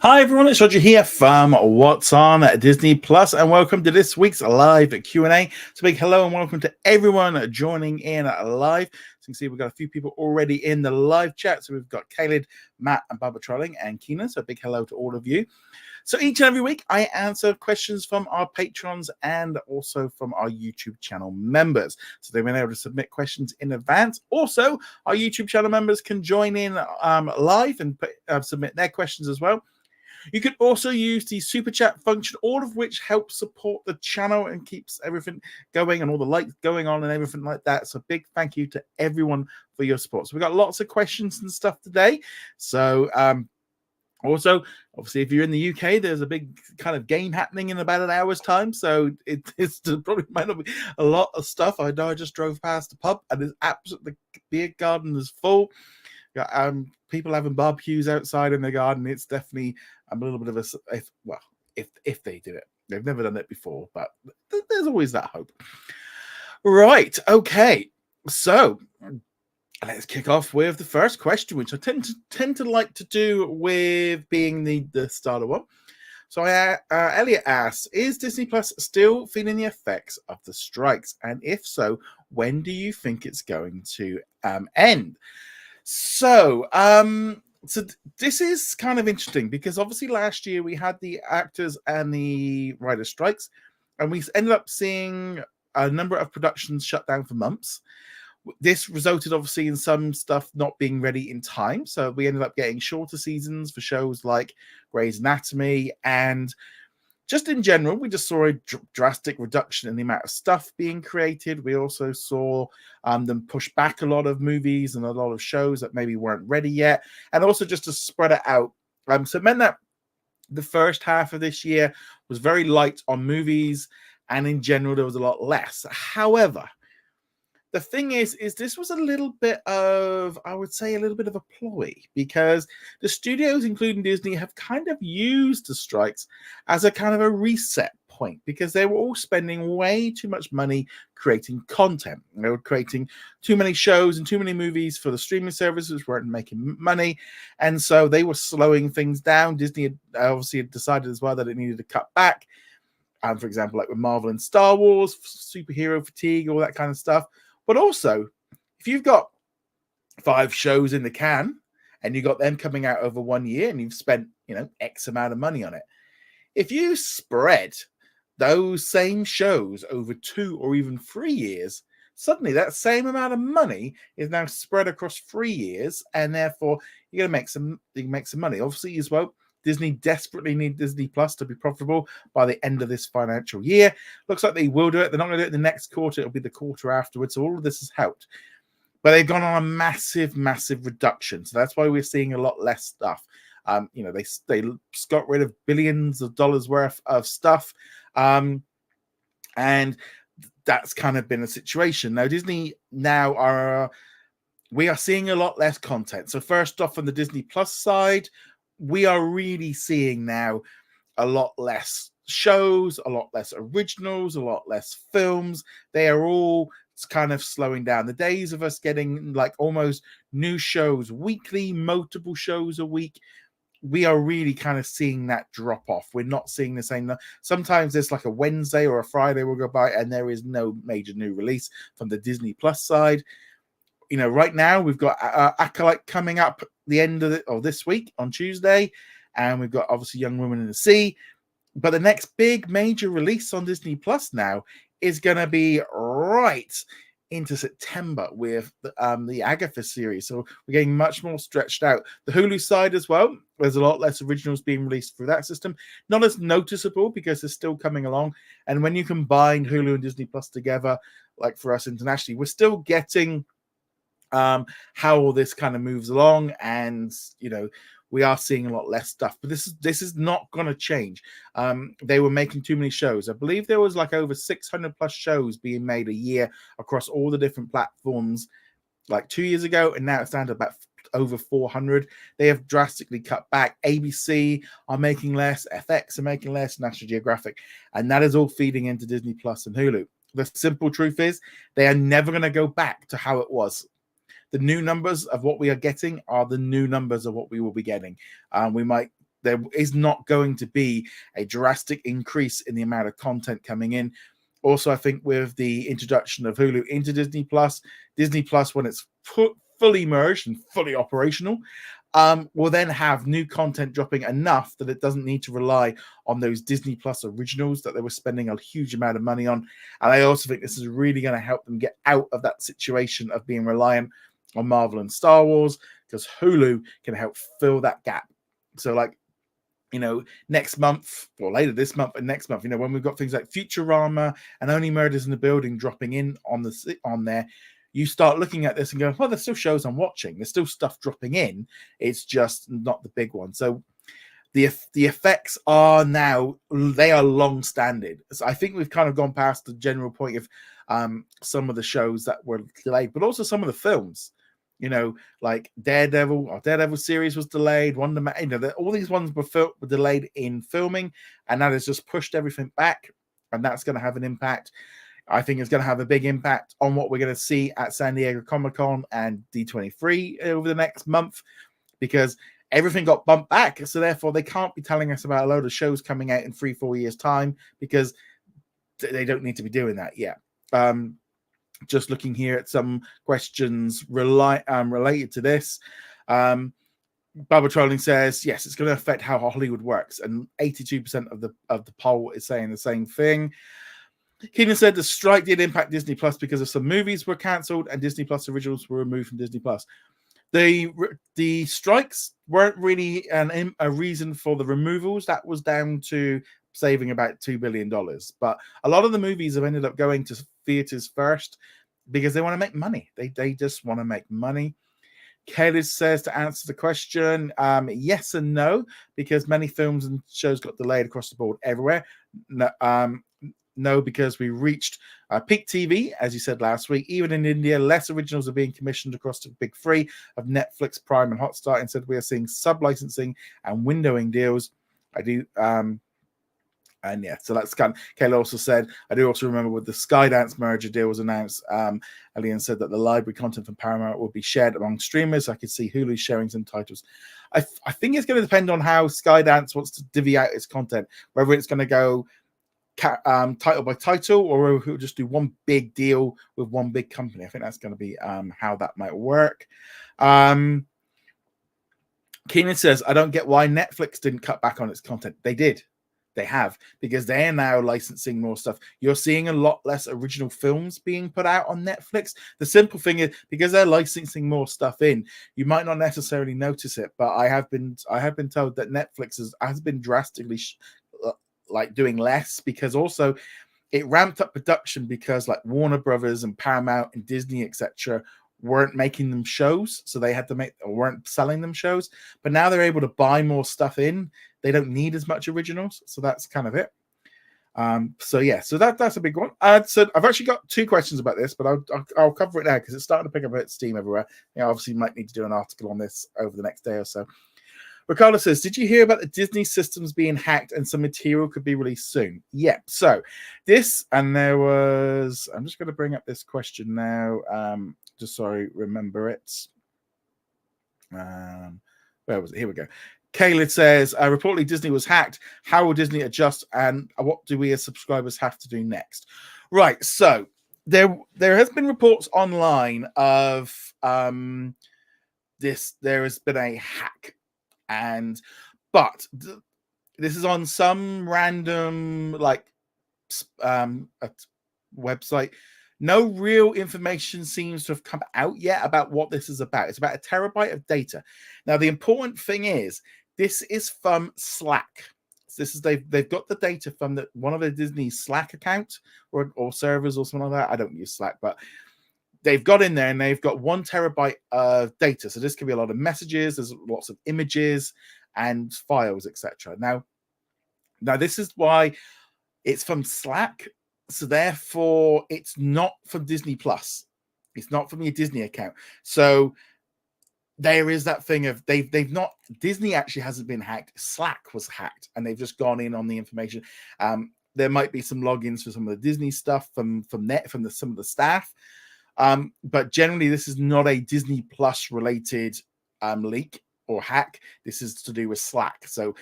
Hi everyone, it's Roger here from What's on Disney Plus, and welcome to this week's live Q&A. So big hello and welcome to everyone joining in live. So you can see we've got a few people already in the live chat. So we've got Caleb, Matt, and Barbara Trolling, and Keenan. So a big hello to all of you. So each and every week, I answer questions from our patrons and also from our YouTube channel members. So they've been able to submit questions in advance. Also, our YouTube channel members can join in live and submit their questions as well. You can also use the super chat function, all of which helps support the channel and keeps everything going and all the lights going on and everything like that. So big thank you to everyone for your support. So we've got lots of questions and stuff today. So also, obviously, if you're in the UK, there's a big kind of game happening in about an hour's time. So it's probably might not be a lot of stuff. I know I just drove past the pub and it's absolutely, the beer garden is full. People having barbecues outside in the garden. It's definitely a little bit of if they do it. They've never done it before, but there's always that hope. Right. Okay. So let's kick off with the first question, which I tend to like to do with being the starter one. So Elliot asks, is Disney Plus still feeling the effects of the strikes? And if so, when do you think it's going to end? So this is kind of interesting because obviously last year we had the actors and the writers strikes, and we ended up seeing a number of productions shut down for months. This resulted obviously in some stuff not being ready in time, so we ended up getting shorter seasons for shows like Grey's Anatomy, and just in general, we just saw a drastic reduction in the amount of stuff being created. We also saw them push back a lot of movies and a lot of shows that maybe weren't ready yet, and also just to spread it out. So it meant that the first half of this year was very light on movies, and in general, there was a lot less. However, the thing is this was a little bit of, I would say, a little bit of a ploy, because the studios, including Disney, have kind of used the strikes as a kind of a reset point, because they were all spending way too much money creating content. They were creating too many shows and too many movies for the streaming services, which weren't making money, and so they were slowing things down. Disney had obviously decided as well that it needed to cut back. For example, like with Marvel and Star Wars, superhero fatigue, all that kind of stuff. But also, if you've got 5 shows in the can and you got them coming out over 1 year and you've spent, X amount of money on it, if you spread those same shows over 2 or even 3 years, suddenly that same amount of money is now spread across 3 years, and therefore you're going to make some money. Obviously, as well, Disney desperately need Disney Plus to be profitable by the end of this financial year. Looks like they will do it. They're not going to do it in the next quarter. It'll be the quarter afterwards. So all of this has helped. But they've gone on a massive, massive reduction. So that's why we're seeing a lot less stuff. They got rid of billions of dollars worth of stuff. And that's kind of been a situation. Now, Disney we are seeing a lot less content. So first off, on the Disney Plus side, we are really seeing now a lot less shows, a lot less originals, a lot less films. They are all kind of slowing down. The days of us getting like almost new shows weekly, multiple shows a week, we are really kind of seeing that drop off. We're not seeing the same. Sometimes there's like a Wednesday or a Friday will go by and there is no major new release from the Disney Plus side. Right now we've got Acolyte coming up the end of this week on Tuesday, and we've got obviously Young Woman in the Sea. But the next big major release on Disney Plus now is going to be right into September with the Agatha series. So we're getting much more stretched out. The Hulu side as well, there's a lot less originals being released through that system. Not as noticeable because they're still coming along. And when you combine Hulu and Disney Plus together, like for us internationally, we're still getting how all this kind of moves along, and we are seeing a lot less stuff. But this is not going to change. They were making too many shows. I believe there was like over 600 plus shows being made a year across all the different platforms like 2 years ago, and now it's down to about over 400. They have drastically cut back. ABC are making less, FX are making less, National Geographic, and that is all feeding into Disney Plus and Hulu. The simple truth is they are never going to go back to how it was. The new numbers of what we are getting are the new numbers of what we will be getting. We might there is not going to be a drastic increase in the amount of content coming in. Also, I think with the introduction of Hulu into Disney Plus, when it's fully merged and fully operational, will then have new content dropping enough that it doesn't need to rely on those Disney Plus originals that they were spending a huge amount of money on. And I also think this is really going to help them get out of that situation of being reliant on Marvel and Star Wars, because Hulu can help fill that gap. So, like, you know, next month or later this month and next month, you know, when we've got things like Futurama and Only Murders in the Building dropping in on there, you start looking at this and go, well, there's still shows I'm watching. There's still stuff dropping in. It's just not the big one. So the effects are now, they are long-standing. So I think we've kind of gone past the general point of some of the shows that were delayed, but also some of the films. You know, like Daredevil series was delayed. Wonder Man, you know, all these ones were delayed in filming, and that has just pushed everything back, and that's going to have an impact. I think it's going to have a big impact on what we're going to see at San Diego Comic-Con and D23 over the next month, because everything got bumped back. So therefore, they can't be telling us about a load of shows coming out in 3-4 years' time, because they don't need to be doing that yet. Just looking here at some questions related to this. Bubba Trolling says, yes, it's going to affect how Hollywood works. And 82% of the poll is saying the same thing. Keenan said the strike did impact Disney Plus because of some movies were cancelled and Disney Plus originals were removed from Disney Plus. The strikes weren't really a reason for the removals. That was down to saving about $2 billion. But a lot of the movies have ended up going to theaters first because they want to make money. They just want to make money. Kelly says, to answer the question, yes and no, because many films and shows got delayed across the board everywhere. No, because we reached peak TV, as you said last week. Even in India, less originals are being commissioned across the big three of Netflix, Prime, and Hotstar. Instead, we are seeing sub-licensing and windowing deals. And yeah, so that's kind of, Kayla also said, I do also remember with the Skydance merger deal was announced, Elian said that the library content from Paramount will be shared among streamers. I could see Hulu sharing some titles. I think it's going to depend on how Skydance wants to divvy out its content, whether it's going to go title by title, or whether we'll just do one big deal with one big company. I think that's going to be how that might work. Keenan says, I don't get why Netflix didn't cut back on its content. They did. They have, because they are now licensing more stuff. You're seeing a lot less original films being put out on Netflix. The simple thing is, because they're licensing more stuff in, you might not necessarily notice it, but I have been told that Netflix has been drastically doing less, because also it ramped up production because like Warner Brothers and Paramount and Disney, etc., weren't making them shows, so they had to make, or weren't selling them shows. But now they're able to buy more stuff in. They don't need as much originals, so that's kind of it. So yeah, so that's a big one. So I've actually got 2 questions about this, but I'll cover it now because it's starting to pick up a bit of steam everywhere. You know, obviously might need to do an article on this over the next day or so. Ricardo says, did you hear about the Disney systems being hacked and some material could be released soon? Yeah, so this, and there was, I'm just going to bring up this question now, just so I remember it. Where was it? Here we go. Caleb says, reportedly Disney was hacked. How will Disney adjust, and what do we as subscribers have to do next? Right, so there has been reports online of this. There has been a hack, but this is on some random website. No real information seems to have come out yet about what this is about. It's about 1 terabyte of data. Now, the important thing is, this is from Slack. This is they've got the data from one of the Disney Slack accounts or servers or something like that. I don't use Slack, but they've got in there and they've got 1 terabyte of data. So this could be a lot of messages. There's lots of images and files, etc. Now this is why it's from Slack. So therefore, it's not from Disney Plus. It's not from your Disney account. So there is that thing of they've not, Disney actually hasn't been hacked. Slack was hacked, and they've just gone in on the information. There might be some logins for some of the Disney stuff from some of the staff, but generally this is not a Disney Plus related leak or hack. This is to do with Slack. So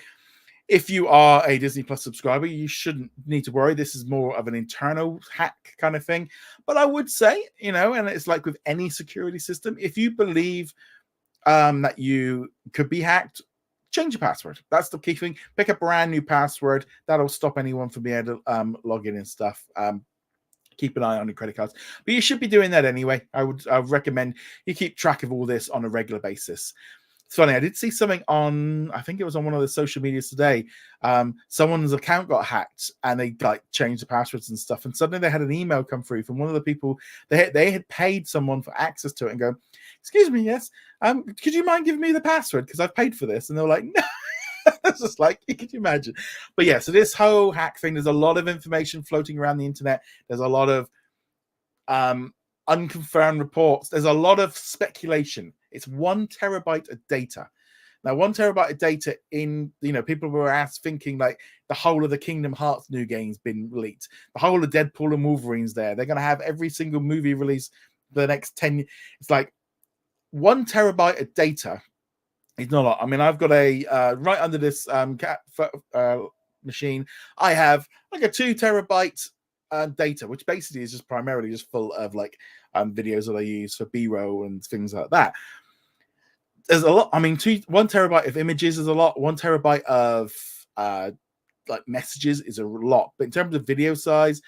if you are a Disney Plus subscriber, you shouldn't need to worry. This is more of an internal hack kind of thing. But I would say, and it's like with any security system, if you believe that you could be hacked, change your password. That's the key thing. Pick a brand new password. That'll stop anyone from being able to log in and stuff. Keep an eye on your credit cards. But you should be doing that anyway. I would recommend you keep track of all this on a regular basis. It's funny, I did see something on, I think it was on one of the social medias today. Someone's account got hacked and they like changed the passwords and stuff. And suddenly they had an email come through from one of the people. They had paid someone for access to it and go, excuse me, yes, could you mind giving me the password? Because I've paid for this. And they were like, no. It's just like, could you imagine? But yeah, so this whole hack thing, there's a lot of information floating around the internet. There's a lot of unconfirmed reports. There's a lot of speculation. It's 1 terabyte of data. Now, 1 terabyte of data people were thinking like the whole of the Kingdom Hearts new game's been leaked. The whole of Deadpool and Wolverine's there. They're going to have every single movie release for the next 10 years. It's like 1 terabyte of data. It's not a lot. I mean, I've got a right under this machine, I have like a 2 terabyte data, which basically is just primarily just full of like videos that I use for B-roll and things like that. There's a lot. I mean, 1 terabyte of images is a lot. 1 terabyte of like messages is a lot. But in terms of video size,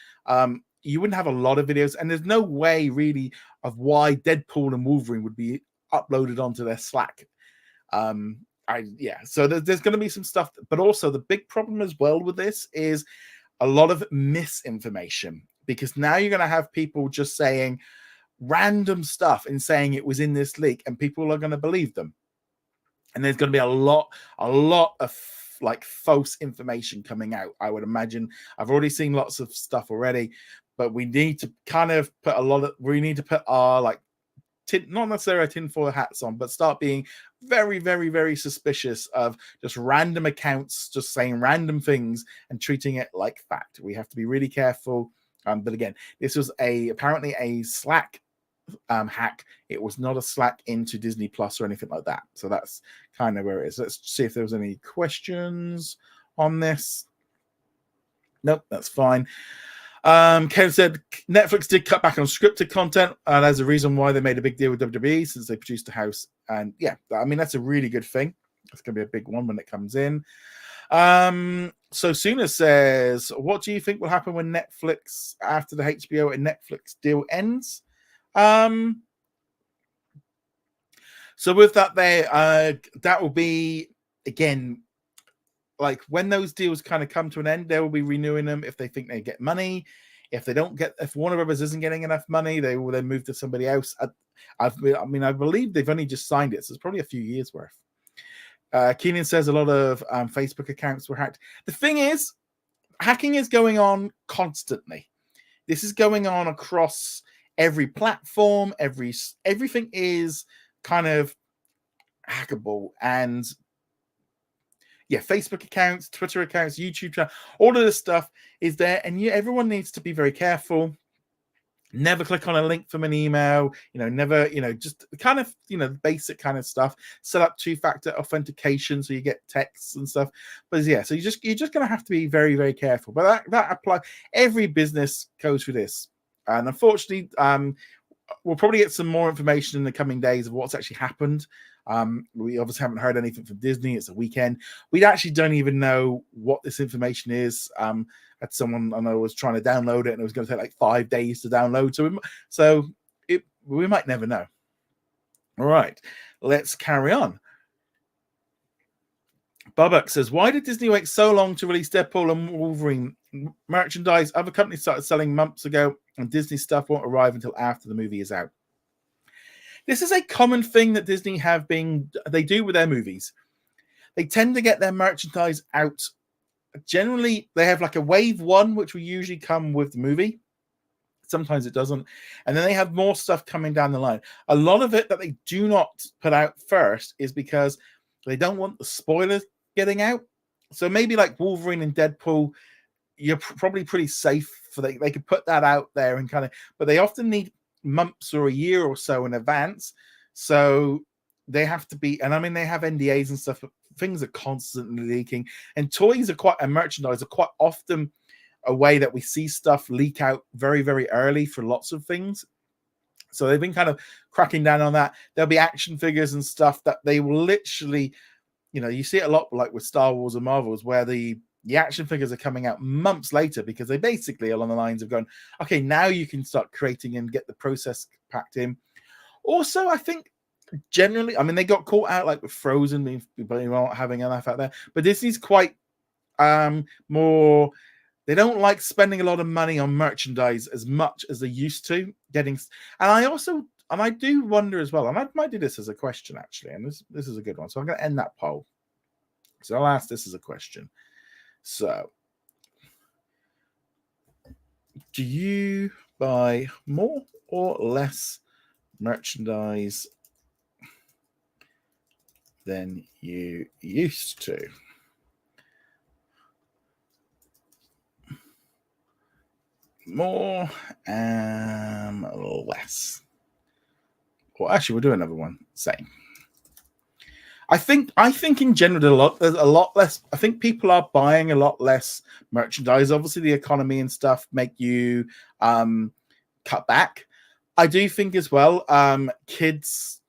you wouldn't have a lot of videos, and there's no way really of why Deadpool and Wolverine would be uploaded onto their Slack. So there's going to be some stuff, but also the big problem as well with this is a lot of misinformation, because now you're going to have people just saying random stuff and saying it was in this leak, and people are going to believe them. And there's going to be a lot of like false information coming out. I would imagine. I've already seen lots of stuff already, but we need to kind of put our like not necessarily tinfoil hats on, but start being very, very, very suspicious of just random accounts, just saying random things and treating it like fact. We have to be really careful. But again, this was apparently a Slack hack. It was not a Slack into Disney Plus or anything like that. So that's kind of where it is. Let's see if there was any questions on this. Nope, that's fine. Ken said Netflix did cut back on scripted content, and there's a reason why they made a big deal with WWE since they produced the house. And yeah, I mean, that's a really good thing. It's going to be a big one when it comes in. So Suna says, what do you think will happen when Netflix, after the HBO and Netflix deal ends? So with that that will be, again, like when those deals kind of come to an end, they will be renewing them if they think they get money. If Warner Brothers isn't getting enough money, they will then move to somebody else. I believe they've only just signed it, so it's probably a few years worth. Keenan says a lot of Facebook accounts were hacked. The thing is, hacking is going on constantly. This is going on across every platform. Everything is kind of hackable, and yeah, Facebook accounts, Twitter accounts, YouTube channel, all of this stuff is there, and everyone needs to be very careful. Never click on a link from an email, never, just kind of, basic kind of stuff. Set up 2-factor authentication so you get texts and stuff. But yeah, so you're just going to have to be very, very careful. But that applies. Every business goes through this. And unfortunately, we'll probably get some more information in the coming days of what's actually happened. We obviously haven't heard anything from Disney. It's a weekend. We actually don't even know what this information is. Had someone I know was trying to download it, and it was going to take like 5 days to download. So we might never know. All right, let's carry on. Bubbuck says, why did Disney wait so long to release Deadpool and Wolverine merchandise? Other companies started selling months ago, and Disney stuff won't arrive until after the movie is out. This is a common thing that Disney they do with their movies. They tend to get their merchandise out. Generally, they have like a wave 1, which will usually come with the movie. Sometimes it doesn't. And then they have more stuff coming down the line. A lot of it that they do not put out first is because they don't want the spoilers getting out. So maybe like Wolverine and Deadpool, you're probably pretty safe for they could put that out there and kind of, but they often need months or a year or so in advance. So they have to be, and I mean, they have NDAs and stuff, but things are constantly leaking. And toys are quite, and merchandise are quite often a way that we see stuff leak out very, very early for lots of things. So they've been kind of cracking down on that. There'll be action figures and stuff that they will literally, you see it a lot like with Star Wars and Marvels, where the action figures are coming out months later because they basically along the lines of going, okay, now you can start creating and get the process packed in. Also, I think generally, I mean, they got caught out like with Frozen, people not having enough out there, but Disney's quite more, they don't like spending a lot of money on merchandise as much as they used to getting. And I do wonder as well, and I might do this as a question actually, and this is a good one. So I'm going to end that poll. So I'll ask this as a question. So do you buy more or less merchandise than you used to? More and less. Well, actually, we'll do another one. Same. I think in general there's a lot less. I think people are buying a lot less merchandise. Obviously, the economy and stuff make you cut back. I do think as well, kids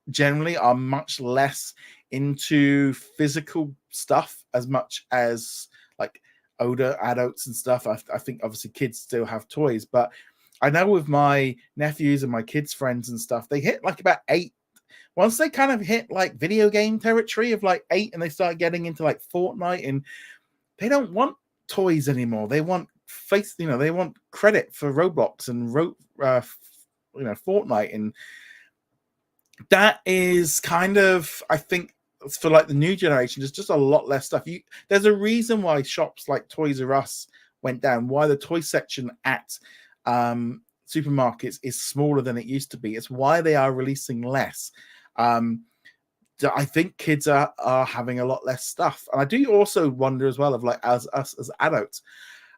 generally are much less into physical stuff as much as like older adults and stuff. I think obviously kids still have toys, but I know with my nephews and my kids' friends and stuff, they hit like about 8. Once they kind of hit like video game territory of like 8 and they start getting into like Fortnite, and they don't want toys anymore. They want they want credit for Roblox and Fortnite. And that is kind of, I think, for like the new generation, there's just a lot less stuff. There's a reason why shops like Toys R Us went down, why the toy section at supermarkets is smaller than it used to be. It's why they are releasing less. I think kids are having a lot less stuff. And I do also wonder as well of like as us as adults,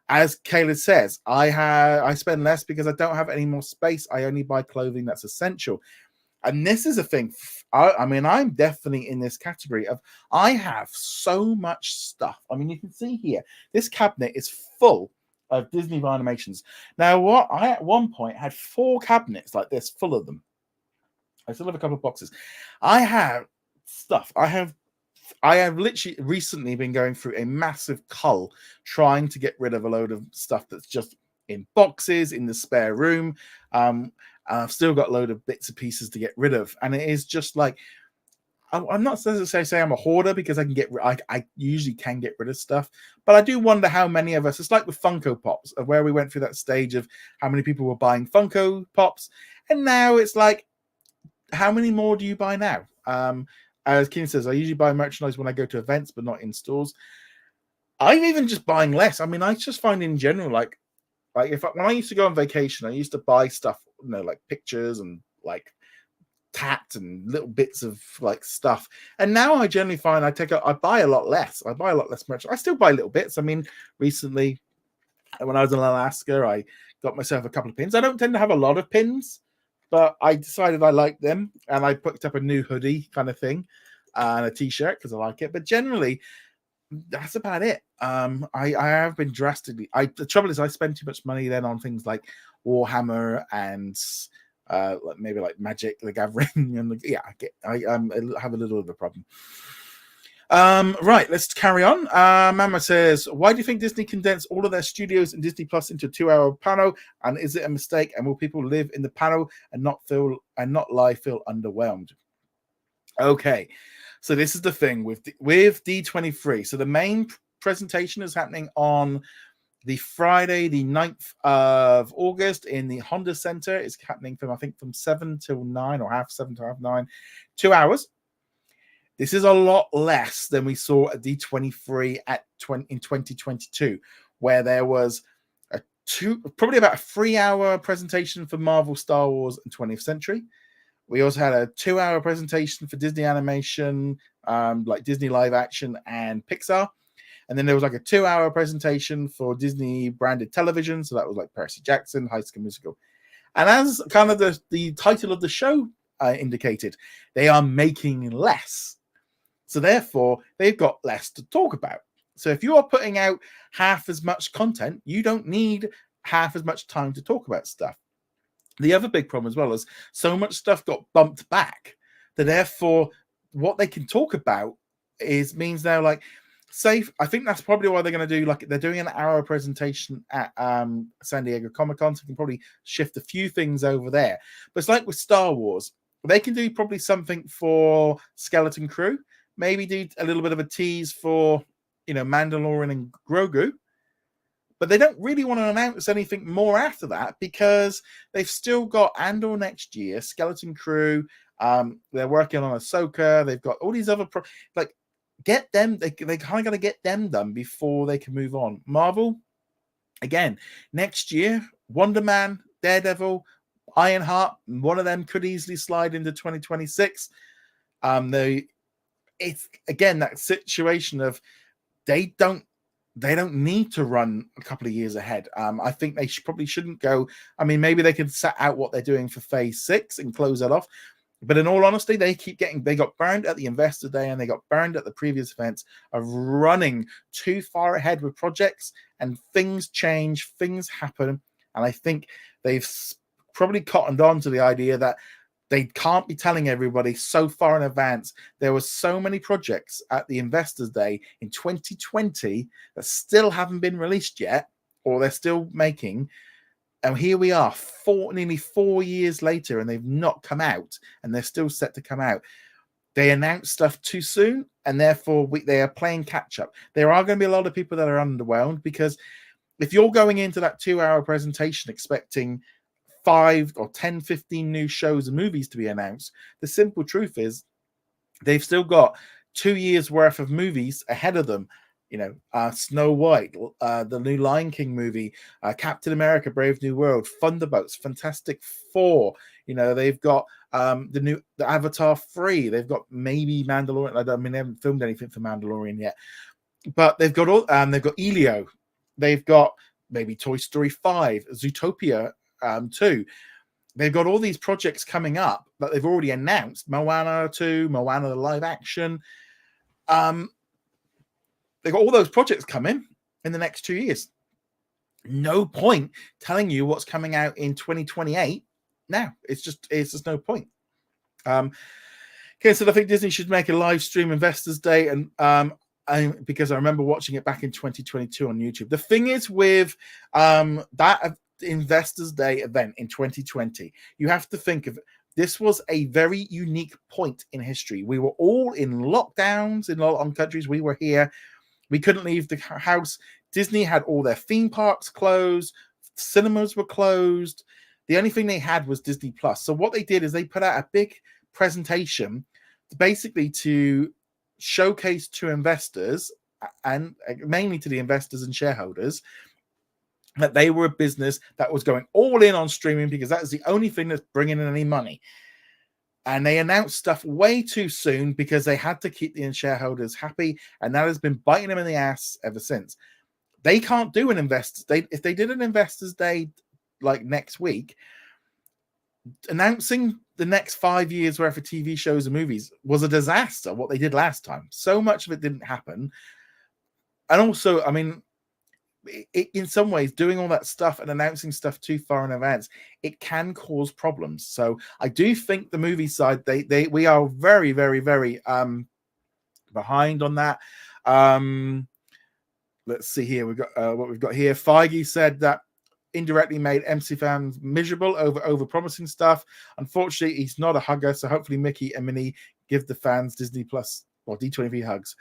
as Kayla says, I spend less because I don't have any more space. I only buy clothing that's essential. And this is a thing. I mean, I'm definitely in this category of I have so much stuff. I mean, you can see here, this cabinet is full of Disney animations. Now, I at one point had 4 cabinets like this full of them. I still have a couple of boxes. I have stuff. I have literally recently been going through a massive cull trying to get rid of a load of stuff that's just in boxes in the spare room. I've still got a load of bits and pieces to get rid of, and it is just like I'm not supposed to say I'm a hoarder because I usually can get rid of stuff, but I do wonder how many of us. It's like with Funko Pops, of where we went through that stage of how many people were buying Funko Pops, and now it's like, how many more do you buy now? As Keenan says, I usually buy merchandise when I go to events, but not in stores. I'm even just buying less. I mean, I just find in general, like when I used to go on vacation, I used to buy stuff, like pictures and like tat and little bits of like stuff. And now I generally find I buy a lot less. I buy a lot less merch. I still buy little bits. I mean, recently when I was in Alaska, I got myself a couple of pins. I don't tend to have a lot of pins, but I decided I liked them, and I picked up a new hoodie kind of thing and a t-shirt because I like it. But generally, that's about it. I have been drastically. The trouble is, I spend too much money then on things like Warhammer and maybe like Magic the Gathering, and I have a little of a problem. Right, let's carry on. Mama says, why do you think Disney condensed all of their studios and Disney Plus into a 2-hour panel? And is it a mistake? And will people live in the panel and not feel underwhelmed? Okay, so this is the thing with D23. So the main presentation is happening on the Friday, the 9th of August in the Honda Center. It's happening from 7 till 9 or half 7 to half 9, 2 hours. This is a lot less than we saw at D23 in 2022, where there was probably about a 3-hour presentation for Marvel, Star Wars, and 20th Century. We also had a 2-hour presentation for Disney animation, like Disney live action and Pixar. And then there was like a 2-hour presentation for Disney branded television. So that was like Percy Jackson, High School Musical. And as kind of the title of the show indicated. They are making less. So therefore, they've got less to talk about. So if you are putting out half as much content, you don't need half as much time to talk about stuff. The other big problem as well is so much stuff got bumped back that therefore what they can talk about means they're like, say, I think that's probably why they're going to do, like, they're doing an hour presentation at San Diego Comic-Con, so you can probably shift a few things over there. But it's like with Star Wars, they can do probably something for Skeleton Crew, maybe do a little bit of a tease for, Mandalorian and Grogu, but they don't really want to announce anything more after that because they've still got Andor next year, Skeleton Crew, they're working on Ahsoka, they've got all these other get them, they kind of got to get them done before they can move on. Marvel, again, next year, Wonder Man, Daredevil, Ironheart, one of them could easily slide into 2026. It's again that situation of they don't need to run a couple of years ahead. I think they probably shouldn't go. I mean, maybe they could set out what they're doing for Phase 6 and close that off. But in all honesty, they got burned at the Investor Day and they got burned at the previous events of running too far ahead with projects, and things change, things happen. And I think they've probably cottoned on to the idea that they can't be telling everybody so far in advance. There were so many projects at the Investors Day in 2020 that still haven't been released yet, or they're still making. And here we are, nearly 4 years later, and they've not come out, and they're still set to come out. They announced stuff too soon, and therefore they are playing catch-up. There are going to be a lot of people that are underwhelmed, because if you're going into that 2-hour presentation expecting 5 or 10, 15 new shows and movies to be announced, the simple truth is they've still got 2 years worth of movies ahead of them. Snow White, the new Lion King movie, Captain America, Brave New World, Thunderbolts, Fantastic Four. They've got the Avatar 3. They've got maybe Mandalorian. They haven't filmed anything for Mandalorian yet, but they've got all. They've got Elio. They've got maybe Toy Story 5, Zootopia 2. They've got all these projects coming up that they've already announced. Moana 2, Moana the live action. They've got all those projects coming in the next 2 years. No point telling you what's coming out in 2028 now. It's just no point. Okay, so I think Disney should make a live stream Investors Day, and because I remember watching it back in 2022 on YouTube. The thing is with that Investors Day event in 2020, you have to think of it. This was a very unique point in history. We were all in lockdowns in a lot of countries. We were here. We couldn't leave the house. Disney had all their theme parks closed. Cinemas were closed. The only thing they had was Disney Plus. So what they did is they put out a big presentation basically to showcase to investors, and mainly to the investors and shareholders, that they were a business that was going all in on streaming, because that is the only thing that's bringing in any money. And they announced stuff way too soon because they had to keep the shareholders happy, and that has been biting them in the ass ever since. They can't do an Investors Day. If they did an Investors Day like next week, announcing the next 5 years worth of TV shows and movies was a disaster, what they did last time. So much of it didn't happen. And also, I mean, in some ways, doing all that stuff and announcing stuff too far in advance, it can cause problems. So I do think the movie side, we are very, very, very behind on that. Let's see here. We've got what we've got here. Feige said that indirectly made MC fans miserable over promising stuff. Unfortunately, he's not a hugger, so hopefully Mickey and Minnie give the fans Disney Plus or D23 hugs.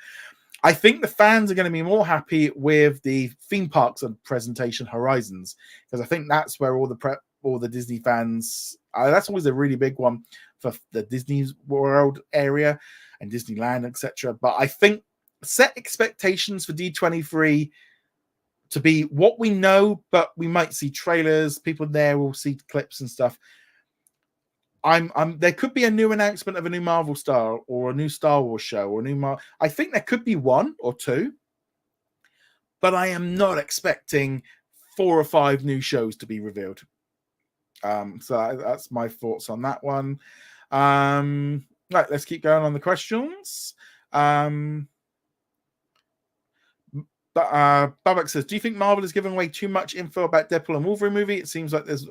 I think the fans are going to be more happy with the theme parks and presentation Horizons, because I think that's where all the Disney fans. That's always a really big one for the Disney World area and Disneyland, etc. But I think set expectations for D23 to be what we know, but we might see trailers. People there will see clips and stuff. There could be a new announcement of a new Marvel star or a new Star Wars show or a new I think there could be 1 or 2, but I am not expecting 4 or 5 new shows to be revealed. So that's my thoughts on that one. Right, let's keep going on the questions. Babak says, do you think Marvel is giving away too much info about Deadpool and Wolverine movie? It seems like there's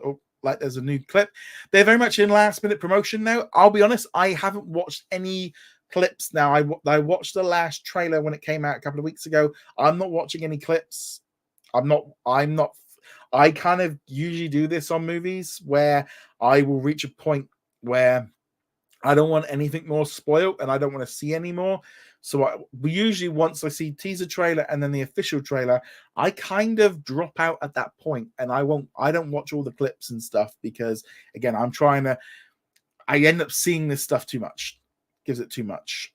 a new clip. They're very much in last minute promotion now. I'll be honest, I haven't watched any clips now. I watched the last trailer when it came out a couple of weeks ago. I'm not watching any clips. I kind of usually do this on movies where I will reach a point where I don't want anything more spoiled and I don't want to see any more. So we usually, once I see teaser trailer and then the official trailer, I kind of drop out at that point and I don't watch all the clips and stuff because, again, I end up seeing this stuff too much. Gives it too much.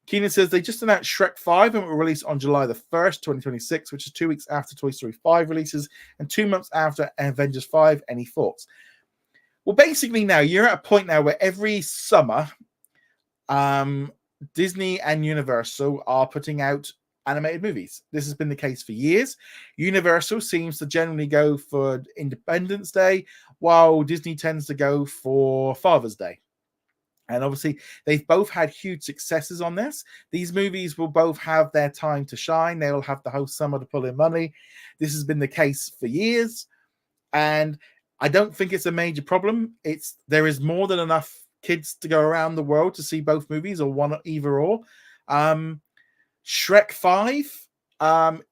Keenan says they just announced Shrek 5 and it will release on July the 1st, 2026, which is 2 weeks after Toy Story 5 releases and 2 months after Avengers 5. Any thoughts? Well, basically now you're at a point now where every summer, Disney and Universal are putting out animated movies. This has been the case for years. Universal seems to generally go for Independence Day, while Disney tends to go for Father's Day. And obviously, they've both had huge successes on this. These movies will both have their time to shine. They'll have the whole summer to pull in money. This has been the case for years. And I don't think it's a major problem. There is more than enough kids to go around the world to see both movies or one either or. Shrek 5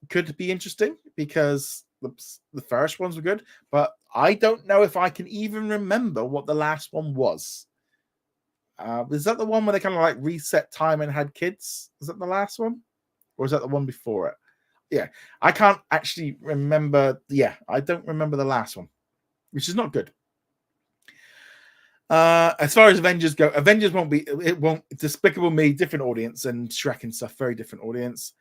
could be interesting because the first ones were good, but I don't know if I can even remember what the last one was. Is that the one where they kind of like reset time and had kids? Is that the last one? Or is that the one before it? Yeah, I can't actually remember. Yeah, I don't remember the last one, which is not good. As far as Avengers go, Avengers won't Despicable Me, different audience, and Shrek and stuff, very different audience.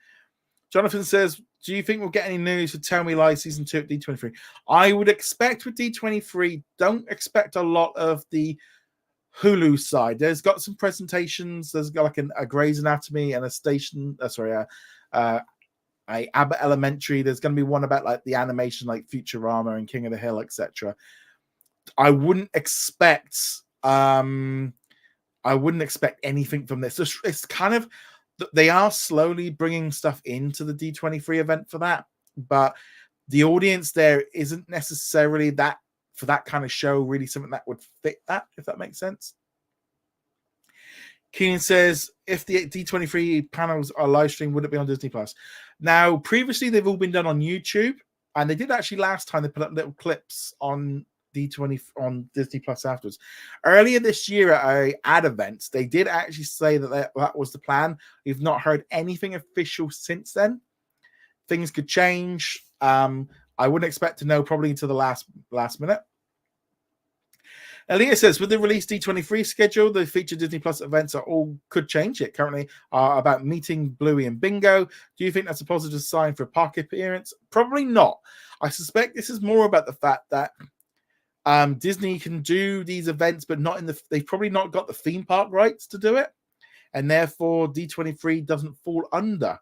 Jonathan says, do you think we'll get any news for Tell Me Lies Season 2 at D23? I would expect with D23, don't expect a lot of the Hulu side. There's got some presentations. There's got like a Grey's Anatomy and a Abbott Elementary. There's going to be one about like the animation, like Futurama and King of the Hill, etc. I wouldn't expect anything from this. It's kind of, they are slowly bringing stuff into the D23 event for that, but the audience there isn't necessarily that for that kind of show really something that would fit that, if that makes sense. Keenan says, if the D23 panels are live streamed, would it be on Disney Plus? Now, previously they've all been done on YouTube, and they did actually last time they put up little clips on D20 on Disney Plus afterwards. Earlier this year at ad events, they did actually say that was the plan. We've not heard anything official since then. Things could change. I wouldn't expect to know probably until the last minute. Aaliyah says, with the release D23 schedule, the featured Disney Plus events could change. It currently are about meeting Bluey and Bingo. Do you think that's a positive sign for a park appearance? Probably not. I suspect this is more about the fact that Disney can do these events, but they've probably not got the theme park rights to do it. And therefore, D23 doesn't fall under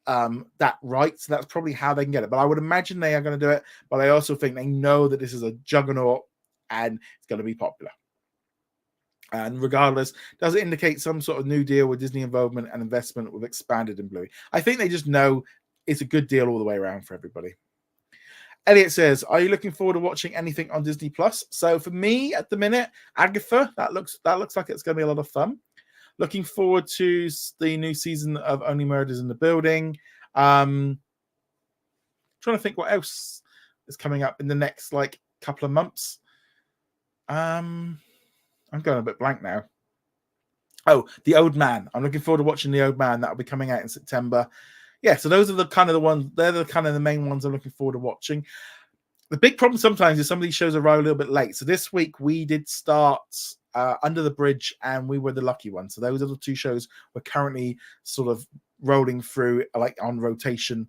that right. So that's probably how they can get it. But I would imagine they are going to do it. But I also think they know that this is a juggernaut and it's going to be popular. And regardless, does it indicate some sort of new deal with Disney involvement and investment with expanded in Bluey? I think they just know it's a good deal all the way around for everybody. Elliot says, are you looking forward to watching anything on Disney Plus? So for me at the minute, Agatha, that looks like it's going to be a lot of fun. Looking forward to the new season of Only Murders in the Building. Trying to think what else is coming up in the next couple of months. I'm going a bit blank now. Oh, The Old Man. I'm looking forward to watching The Old Man. That'll be coming out in September. Yeah, so those are the kind of the ones. They're the kind of the main ones I'm looking forward to watching. The big problem sometimes is some of these shows arrive a little bit late. So this week we did start Under the Bridge, and we were the lucky ones. So those are the two shows we're currently sort of rolling through on rotation.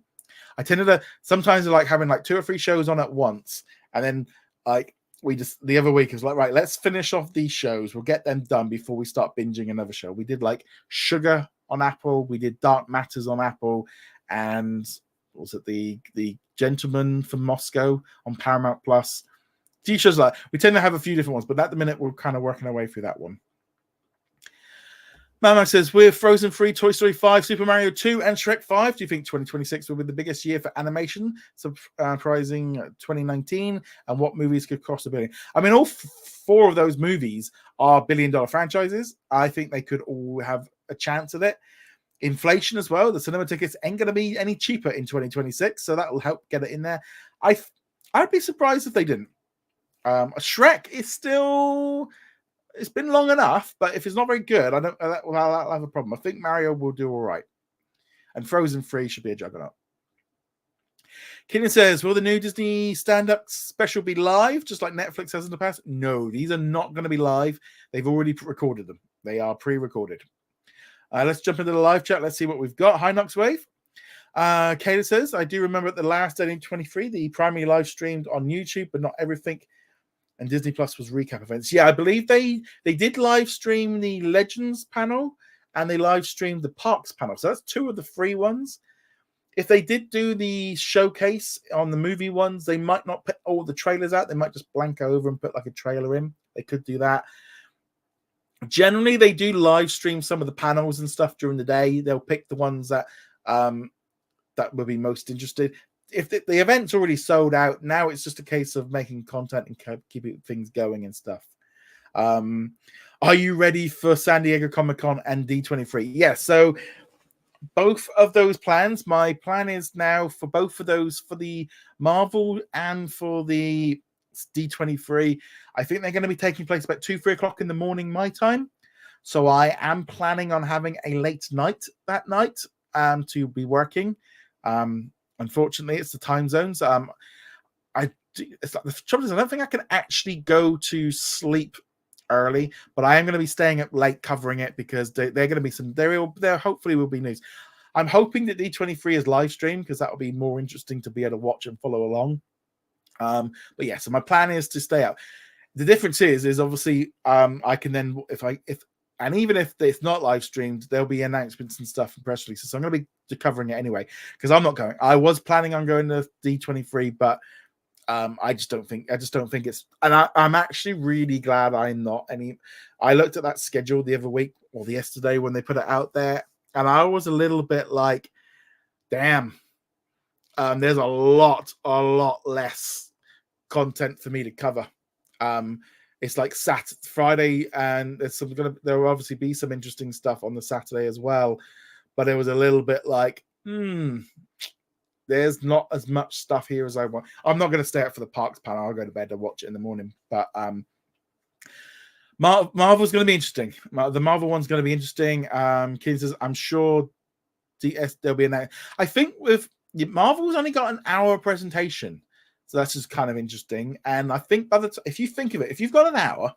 I tended to sometimes I like having 2 or 3 shows on at once, and then the other week is right, let's finish off these shows. We'll get them done before we start binging another show. We did Sugar on Apple. We did Dark Matters on Apple. And what was it? The Gentleman from Moscow on Paramount Plus. TV shows like we tend to have a few different ones, but at the minute we're kind of working our way through that one. Mama says, with Frozen 3, Toy Story 5, Super Mario 2, and Shrek 5, do you think 2026 will be the biggest year for animation, surprising 2019? And what movies could cross $1 billion? I mean, all four of those movies are billion-dollar franchises. I think they could all have a chance at it. Inflation as well. The cinema tickets ain't going to be any cheaper in 2026, so that will help get it in there. I'd be surprised if they didn't. Shrek is still... It's been long enough, but if it's not very good, I'll have a problem. I think Mario will do all right. And Frozen 3 should be a juggernaut. Kenyon says, will the new Disney stand-up special be live, just like Netflix has in the past? No, these are not going to be live. They've already recorded them. They are pre-recorded. Let's jump into the live chat. Let's see what we've got. Hi, Noxwave. Kayla says, I do remember at the last D23, the primary live streamed on YouTube, but not everything. And Disney Plus was recap events. Yeah, I believe they did live stream the Legends panel and they live streamed the Parks panel. So that's two of the free ones. If they did do the showcase on the movie ones, they might not put all the trailers out. They might just blank over and put like a trailer in. They could do that. Generally, they do live stream some of the panels and stuff during the day. They'll pick the ones that that will be most interested. If the event's already sold out, now it's just a case of making content and keeping things going and stuff. Are you ready for San Diego Comic-Con and D23? Yes. So both of those plans, my plan is now for both of those, for the Marvel and for the D23, I think they're going to be taking place about 2-3 o'clock in the morning my time. So I am planning on having a late night that night to be working. Unfortunately, it's the time zones. It's like the trouble is, I don't think I can actually go to sleep early, but I am going to be staying up late covering it because they're going to be there hopefully will be news. I'm hoping that D23 is live streamed because that will be more interesting to be able to watch and follow along. But yeah, so my plan is to stay up. The difference is obviously I can then and even if it's not live streamed, there'll be announcements and stuff and press releases. So I'm going to be covering it anyway because I'm not going. I was planning on going to D23, but I just don't think it's. And I'm actually really glad I'm not. I looked at that schedule the other week or yesterday when they put it out there, and I was a little bit like, damn. There's a lot less content for me to cover. It's like Friday, and there will obviously be some interesting stuff on the Saturday as well. But it was a little bit like, there's not as much stuff here as I want. I'm not going to stay up for the Parks panel. I'll go to bed and watch it in the morning. But Marvel's going to be interesting. The Marvel one's going to be interesting. Keith says, I'm sure there'll be an. I think with Marvel's only got an hour presentation. So that's just kind of interesting. And I think if you think of it, if you've got an hour,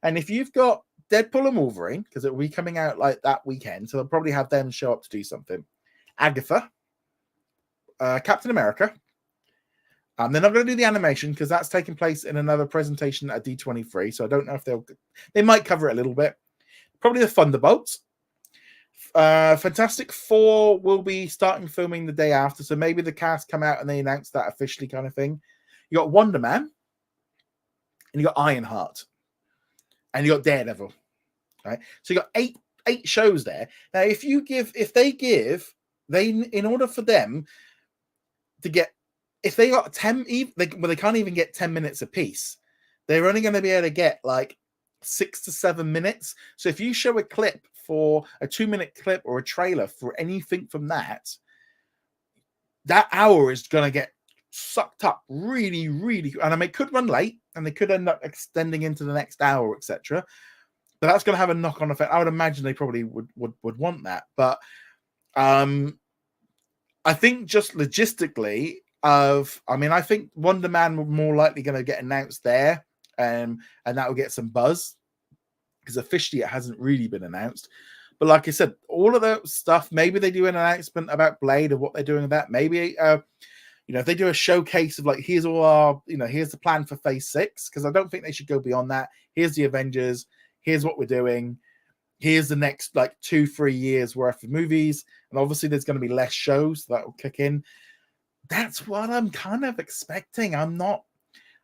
and if you've got Deadpool and Wolverine, because it will be coming out like that weekend, so they'll probably have them show up to do something. Agatha, Captain America. They're not going to do the animation because that's taking place in another presentation at D23. So I don't know if they might cover it a little bit. Probably the Thunderbolts. Fantastic Four will be starting filming the day after, so maybe the cast come out and they announce that officially, kind of thing. You got Wonder Man, and you got Ironheart, and you got Daredevil. Right, so you got eight shows there. Now, in order for them to get, if they got 10, they can't even get 10 minutes apiece. They're only going to be able to get like 6 to 7 minutes. So if you show a clip for a 2-minute clip or a trailer for anything from that hour is going to get sucked up really, really. And I mean, it could run late and they could end up extending into the next hour, etc. But that's going to have a knock-on effect. I would imagine they probably would want that. But I think just logistically I think Wonder Man will more likely going to get announced there. And that will get some buzz because officially it hasn't really been announced. But like I said, all of that stuff, maybe they do an announcement about Blade or what they're doing with that. Maybe, if they do a showcase of like, here's all our, here's the plan for phase 6, because I don't think they should go beyond that. Here's the Avengers. Here's what we're doing. Here's the next like 2-3 years worth of movies. And obviously there's going to be less shows that will kick in. That's what I'm kind of expecting.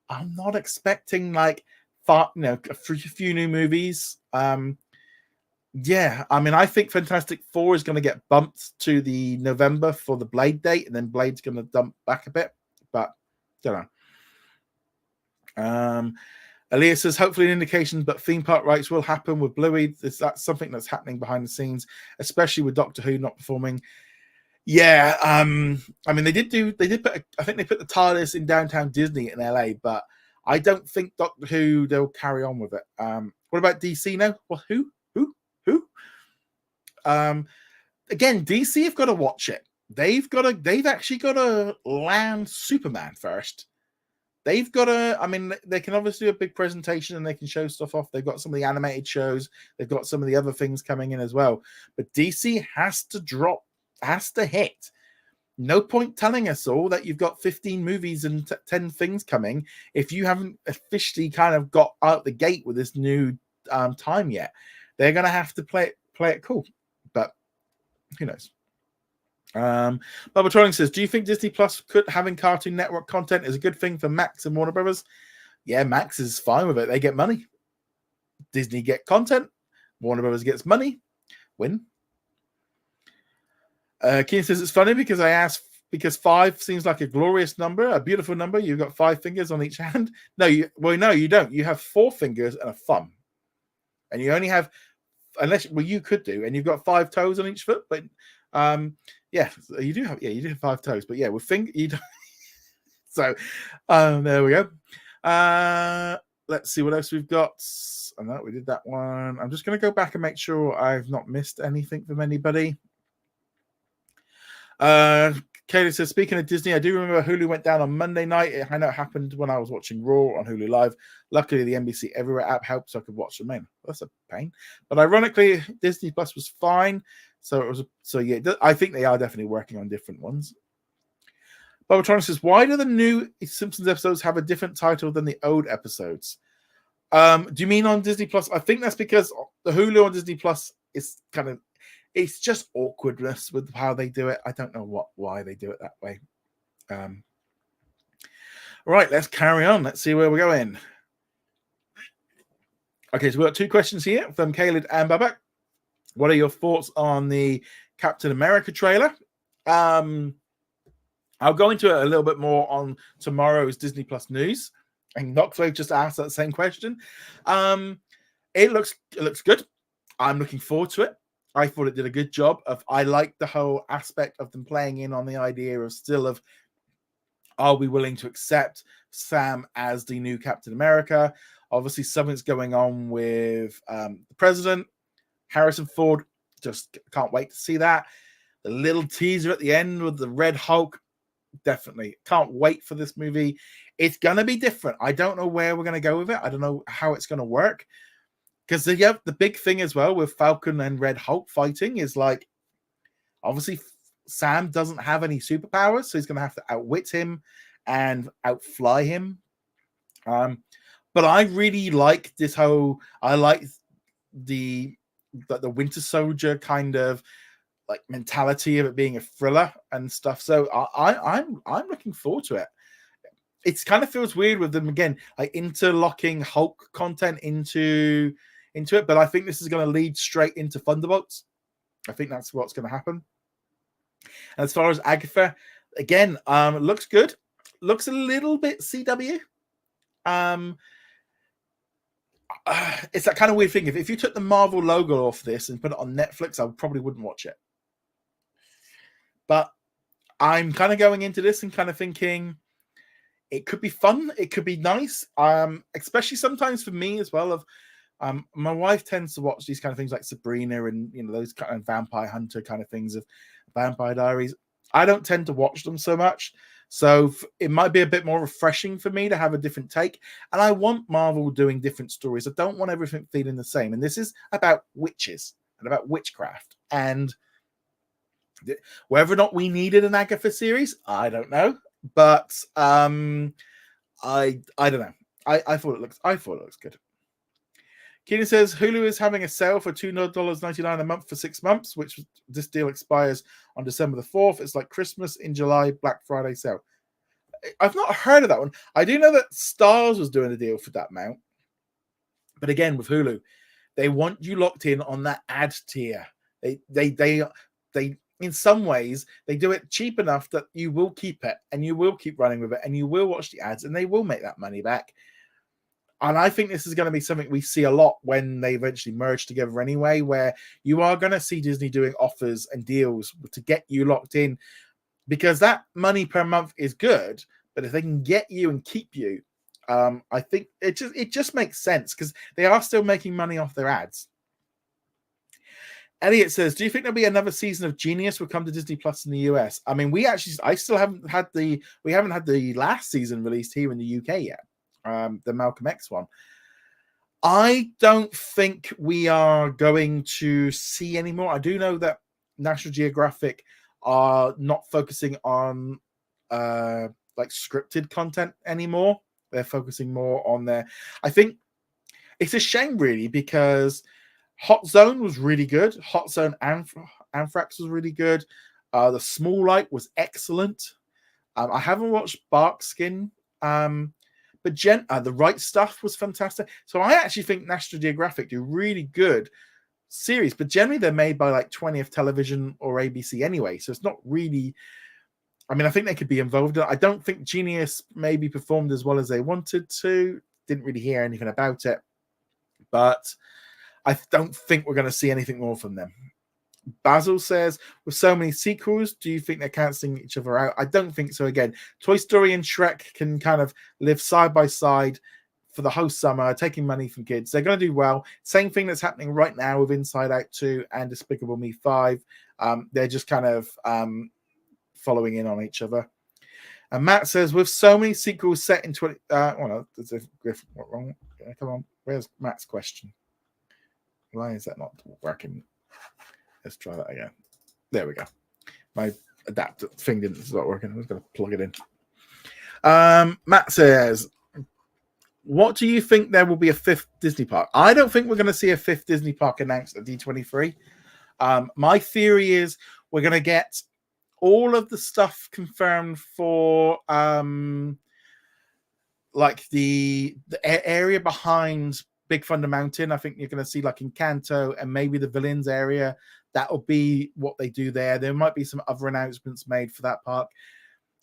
I'm not expecting like a few new movies. Yeah, I mean, I think Fantastic Four is going to get bumped to the November for the Blade date, and then Blade's going to dump back a bit, but don't know. Elias says, hopefully an indication, but theme park rights will happen with Bluey. That's something that's happening behind the scenes, especially with Doctor Who not performing. Yeah, I mean, they did put, I think they put the TARDIS in downtown Disney in LA, but I don't think Doctor Who, they'll carry on with it. What about DC now? Well, who? Again, DC have got to watch it. They've actually got to land Superman first. They've got to, I mean, they can obviously do a big presentation and they can show stuff off. They've got some of the animated shows. They've got some of the other things coming in as well. But DC has to hit. No point telling us all that you've got 15 movies and 10 things coming if you haven't officially kind of got out the gate with this new time yet. They're going to have to play it cool. But who knows? Bubba says, do you think Disney Plus having Cartoon Network content is a good thing for Max and Warner Brothers? Yeah, Max is fine with it. They get money. Disney get content. Warner Brothers gets money. Win. Keen says, it's funny because I asked, because 5 seems like a glorious number, a beautiful number. You've got 5 fingers on each hand. No, you don't. You have 4 fingers and a thumb. And you only have, you could do, and you've got 5 toes on each foot, but yeah, you do have 5 toes, but yeah, with finger you don't. So there we go. Let's see what else we've got. I know we did that one. I'm just going to go back and make sure I've not missed anything from anybody. Kayla says, speaking of Disney, I do remember Hulu went down on Monday night. I know it happened when I was watching Raw on Hulu Live. Luckily, the NBC Everywhere app helped so I could watch the main. That's a pain. But ironically, Disney Plus was fine. So yeah, I think they are definitely working on different ones. Bobatron says, why do the new Simpsons episodes have a different title than the old episodes? Do you mean on Disney Plus? I think that's because the Hulu on Disney Plus is kind of, it's just awkwardness with how they do it. I don't know why they do it that way. Right, let's carry on. Let's see where we're going. Okay, so we've got 2 questions here from Caleb and Babak. What are your thoughts on the Captain America trailer? I'll go into it a little bit more on tomorrow's Disney Plus news. And Knoxwave just asked that same question. It looks good. I'm looking forward to it. I thought it did a good job I like the whole aspect of them playing in on the idea of are we willing to accept Sam as the new Captain America? Obviously, something's going on with the president. Harrison Ford, just can't wait to see that. The little teaser at the end with the Red Hulk, definitely can't wait for this movie. It's going to be different. I don't know where we're going to go with it. I don't know how it's going to work. Because the big thing as well with Falcon and Red Hulk fighting is like, obviously, Sam doesn't have any superpowers, so he's going to have to outwit him and outfly him. But I really like this whole, I like the Winter Soldier kind of like mentality of it being a thriller and stuff. So I'm looking forward to it. It kind of feels weird with them again, like interlocking Hulk content into it, but I think this is going to lead straight into Thunderbolts. I think that's what's going to happen. And as far as Agatha, again, looks good. Looks a little bit CW. It's that kind of weird thing. If you took the Marvel logo off this and put it on Netflix, I probably wouldn't watch it. But I'm kind of going into this and kind of thinking it could be fun. It could be nice. Especially sometimes for me as well. My wife tends to watch these kind of things like Sabrina and those kind of vampire hunter kind of things of Vampire Diaries. I don't tend to watch them so much. So it might be a bit more refreshing for me to have a different take. And I want Marvel doing different stories. I don't want everything feeling the same. And this is about witches and about witchcraft. And whether or not we needed an Agatha series, I don't know. But I don't know. I thought it looks good. Keenan says Hulu is having a sale for $2.99 a month for 6 months, which this deal expires on December the 4th. It's like Christmas in July, Black Friday sale. I've not heard of that one. I do know that Stars was doing a deal for that amount, but again with Hulu, they want you locked in on that ad tier. They in some ways they do it cheap enough that you will keep it and you will keep running with it and you will watch the ads and they will make that money back. And I think this is going to be something we see a lot when they eventually merge together anyway, where you are going to see Disney doing offers and deals to get you locked in, because that money per month is good, but if they can get you and keep you, I think it just makes sense because they are still making money off their ads. Elliot says, do you think there'll be another season of Genius will come to Disney Plus in the US? I mean, we haven't had the last season released here in the UK yet, the Malcolm X one. I don't think we are going to see anymore. I do know that National Geographic are not focusing on like scripted content anymore. They're focusing more on I think it's a shame really, because Hot Zone was really good. Hot Zone Anthrax was really good. The Small Light was excellent. I haven't watched Barkskin, but The Right Stuff was fantastic. So I actually think National Geographic do really good series, but generally they're made by like 20th Television or ABC anyway. So it's not really. I mean, I think they could be involved. I don't think Genius maybe performed as well as they wanted to. Didn't really hear anything about it, but I don't think we're going to see anything more from them. Basil says, with so many sequels, do you think they're cancelling each other out? I don't think so. Again, Toy Story and Shrek can kind of live side by side for the whole summer, taking money from kids. They're going to do well. Same thing that's happening right now with Inside Out 2 and Despicable Me 5. They're just kind of following in on each other. And Matt says, with so many sequels set in 20... no, there's a Griff. What wrong? Come on. Where's Matt's question? Why is that not working? Let's try that again. There we go. My adapter thing didn't start working. I was going to plug it in. Matt says, what do you think there will be a fifth Disney park? I don't think we're going to see a fifth Disney park announced at D23. My theory is we're going to get all of the stuff confirmed for like the area behind Big Thunder Mountain. I think you're going to see like Encanto and maybe the Villains area. That will be what they do there. There might be some other announcements made for that park.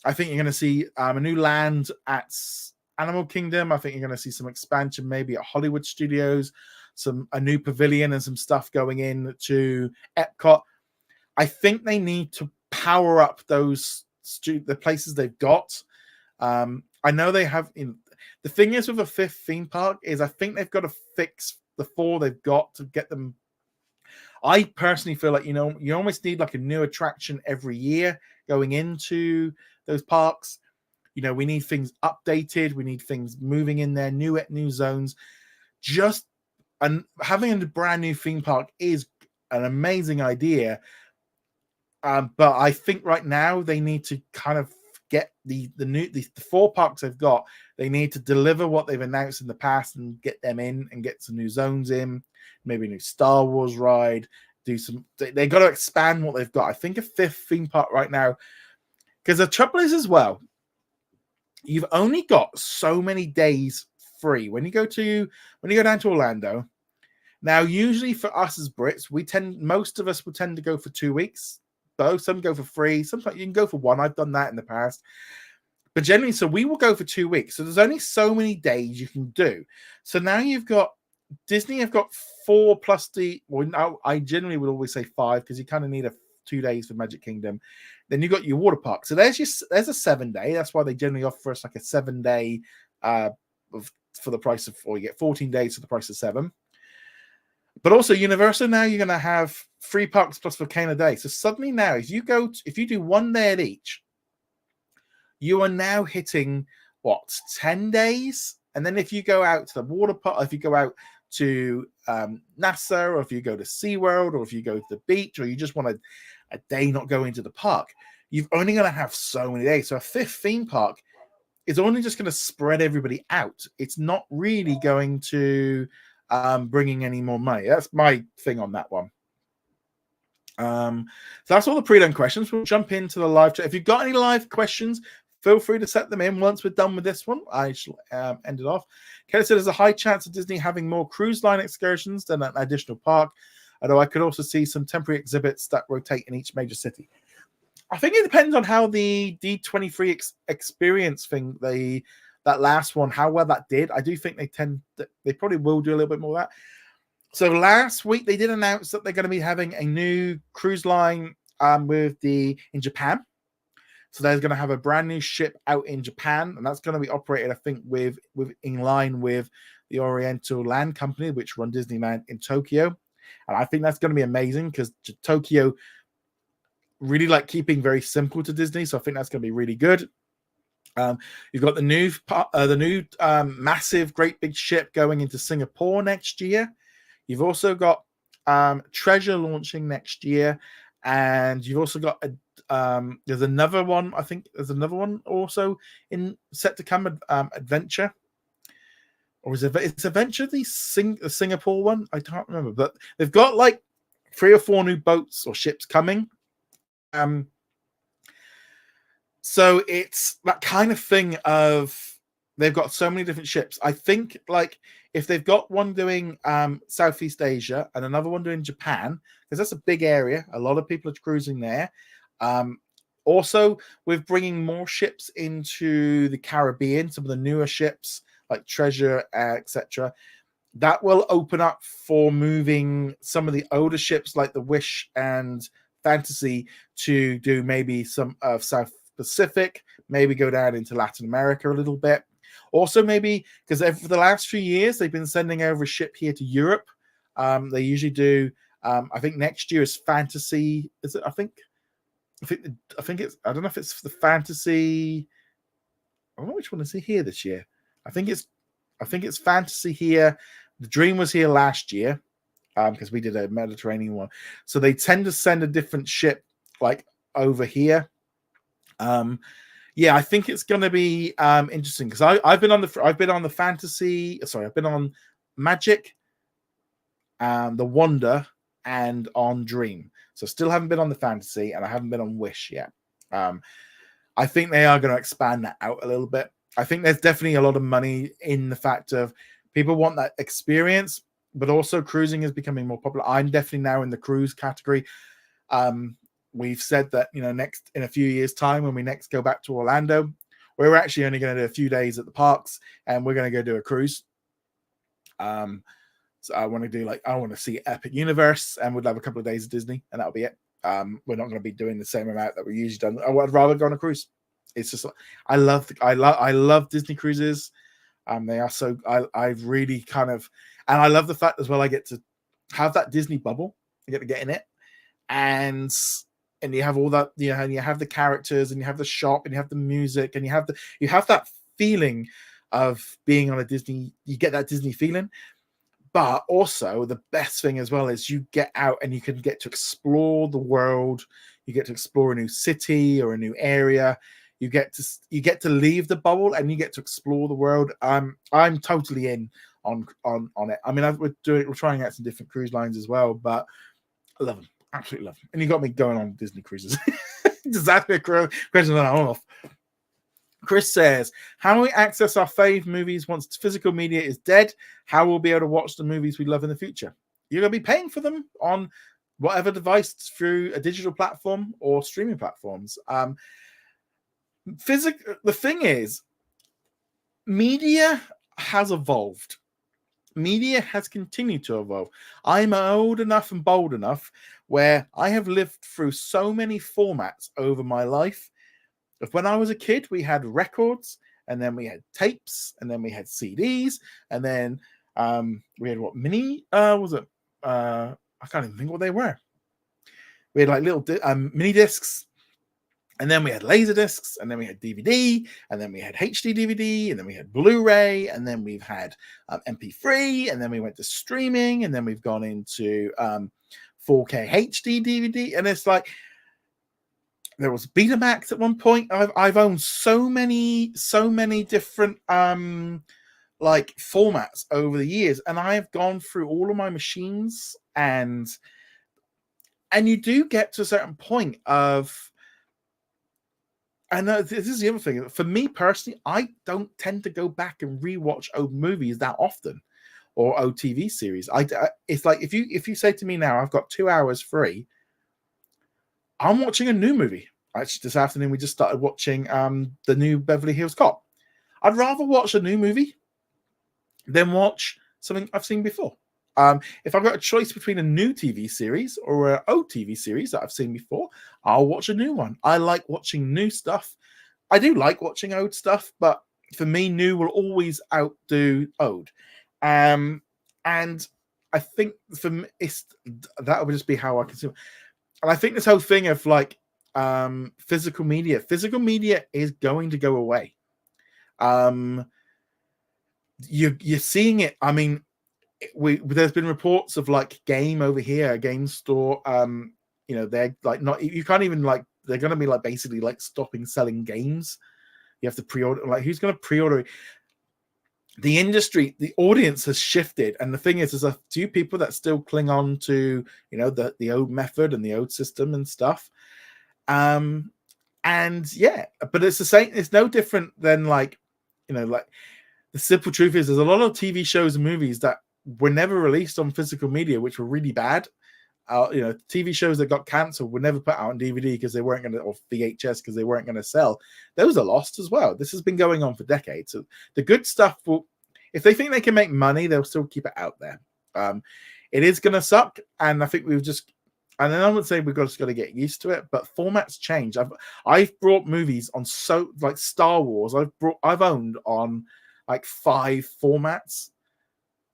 I think you're going to see a new land at Animal Kingdom. I think you're going to see some expansion maybe at Hollywood Studios, a new pavilion and some stuff going in to Epcot. I think they need to power up the places they've got. I know they have. The thing is with a fifth theme park is I think they've got to fix the 4 they've got to get them. I personally feel like, you almost need like a new attraction every year going into those parks. We need things updated. We need things moving in there, new zones. And having a brand new theme park is an amazing idea. But I think right now they need to kind of get the 4 parks they've got. They need to deliver what they've announced in the past and get them in and get some new zones in. Maybe a new Star Wars ride. They got to expand what they've got. I think a fifth theme park right now, because the trouble is as well, you've only got so many days free when you go down to Orlando. Now, usually for us as Brits, most of us will tend to go for 2 weeks. Some go for 3. Sometimes you can go for 1. I've done that in the past. But generally, so we will go for 2 weeks. So there's only so many days you can do. So now you've got Disney have got 4 plus I generally would always say 5 because you kind of need 2 days for Magic Kingdom. Then you've got your water park. So there's a 7-day. That's why they generally offer us like a 7-day for the price of, or you get 14 days for the price of 7. But also Universal now you're going to have 3 parks plus Volcano Day. So suddenly now, if you do 1 day at each, you are now hitting 10 days. And then if you go out to the water park, if you go out to NASA, or if you go to SeaWorld, or if you go to the beach, or you just want a day not going to the park, you're only going to have so many days. So a fifth theme park is only just going to spread everybody out. It's not really going to bringing any more money. That's my thing on that one. So that's all the pre-done questions. We'll jump into the live chat. If you've got any live questions, feel free to set them in once we're done with this one. I shall end it off. Kelly said there's a high chance of Disney having more cruise line excursions than an additional park, although I could also see some temporary exhibits that rotate in each major city. I think it depends on how the D23 experience thing, that last one, how well that did. I do think they probably will do a little bit more of that. So last week they did announce that they're going to be having a new cruise line in Japan. So they're going to have a brand new ship out in Japan, and that's going to be operated, I think, with in line with the Oriental Land Company, which run Disneyland in Tokyo. And I think that's going to be amazing because Tokyo really like keeping very simple to Disney. So I think that's going to be really good. You've got the new massive, great big ship going into Singapore next year. You've also got Treasure launching next year, and you've also got there's another one. I think there's another one also set to come. Adventure, or is it's Adventure the Singapore one? I can't remember, but they've got like 3 or 4 new boats or ships coming. So it's that kind of thing of they've got so many different ships. I think like if they've got one doing Southeast Asia and another one doing Japan, because that's a big area, a lot of people are cruising there. Also, with bringing more ships into the Caribbean, some of the newer ships like Treasure, etc., that will open up for moving some of the older ships like the Wish and Fantasy to do maybe some of South Pacific, maybe go down into Latin America a little bit. Also, maybe because for the last few years they've been sending over a ship here to Europe. They usually do. I think next year is Fantasy. Is it? I think it's. I don't know if it's the Fantasy. I don't know which one is here this year. I think it's Fantasy here. The Dream was here last year because we did a Mediterranean one. So they tend to send a different ship like over here. Yeah, I think it's going to be interesting because I've been on the Fantasy. Sorry, I've been on Magic, the Wonder, and on Dream. So still haven't been on the Fantasy, and I haven't been on Wish yet. I think they are going to expand that out a little bit. I think there's definitely a lot of money in the fact of people want that experience, but also cruising is becoming more popular. I'm definitely now in the cruise category. We've said that, next in a few years' time, when we next go back to Orlando, we're actually only going to do a few days at the parks, and we're going to go do a cruise. So I want to see Epic Universe, and we'd have a couple of days of Disney, and that'll be it. We're not going to be doing the same amount that we usually done. I would rather go on a cruise. It's just I love Disney cruises. They are so I really kind of, and I love the fact as well I get to have that Disney bubble. I get to get in it, and you have all that, and you have the characters, and you have the shop, and you have the music, and you have that feeling of being on a Disney. You get that Disney feeling. But also the best thing as well is you get out and you can get to explore the world. You get to explore a new city or a new area. You get to leave the bubble and you get to explore the world. I'm totally in on it. I mean, we're trying out some different cruise lines as well, but I love them, absolutely love them. And you got me going on Disney cruises. Does that be a question that I'm off? Chris says, how will we access our fave movies once physical media is dead? How will we be able to watch the movies we love in the future? You're going to be paying for them on whatever device through a digital platform or streaming platforms. The thing is, media has evolved. Media has continued to evolve. I'm old enough and bold enough where I have lived through so many formats over my life. When I was a kid, we had records, and then we had tapes, and then we had CDs, and then we had what mini was it? I can't even think what they were. We had like little mini discs, and then we had laser discs, and then we had DVD, and then we had HD DVD, and then we had Blu-ray, and then we've had MP3, and then we went to streaming, and then we've gone into 4K HD DVD, and it's like. There was Betamax at one point. I've owned so many different like formats over the years, and I have gone through all of my machines, and you do get to a certain point of, And this is the other thing. For me personally, I don't tend to go back and rewatch old movies that often, or old TV series. It's like if you say to me now, I've got 2 hours free, I'm watching a new movie. Actually, this afternoon we just started watching the new Beverly Hills Cop. I'd rather watch a new movie than watch something I've seen before. If I've got a choice between a new TV series or an old TV series that I've seen before, I'll watch a new one. I like watching new stuff. I do like watching old stuff, but for me, new will always outdo old. And I think for me, that would just be how I consume. And I think this whole thing of like physical media is going to go away. You're seeing it. I mean, there's been reports of like Game over here, a game store. They're like not. You can't even like. They're going to be like basically like stopping selling games. You have to pre-order. Like, who's going to pre-order? The industry, the audience has shifted, and the thing is, there's a few people that still cling on to the old method and the old system and stuff. And yeah, but it's the same. It's no different than like the simple truth is, there's a lot of TV shows and movies that were never released on physical media, which were really bad. TV shows that got cancelled were never put out on DVD because they weren't going to, or VHS because they weren't going to sell. Those are lost as well. This has been going on for decades. So the good stuff will, if they think they can make money, they'll still keep it out there. It is going to suck, and I think and then I would say we've just got to get used to it. But formats change. I've brought movies on like Star Wars. I've owned on like 5 formats.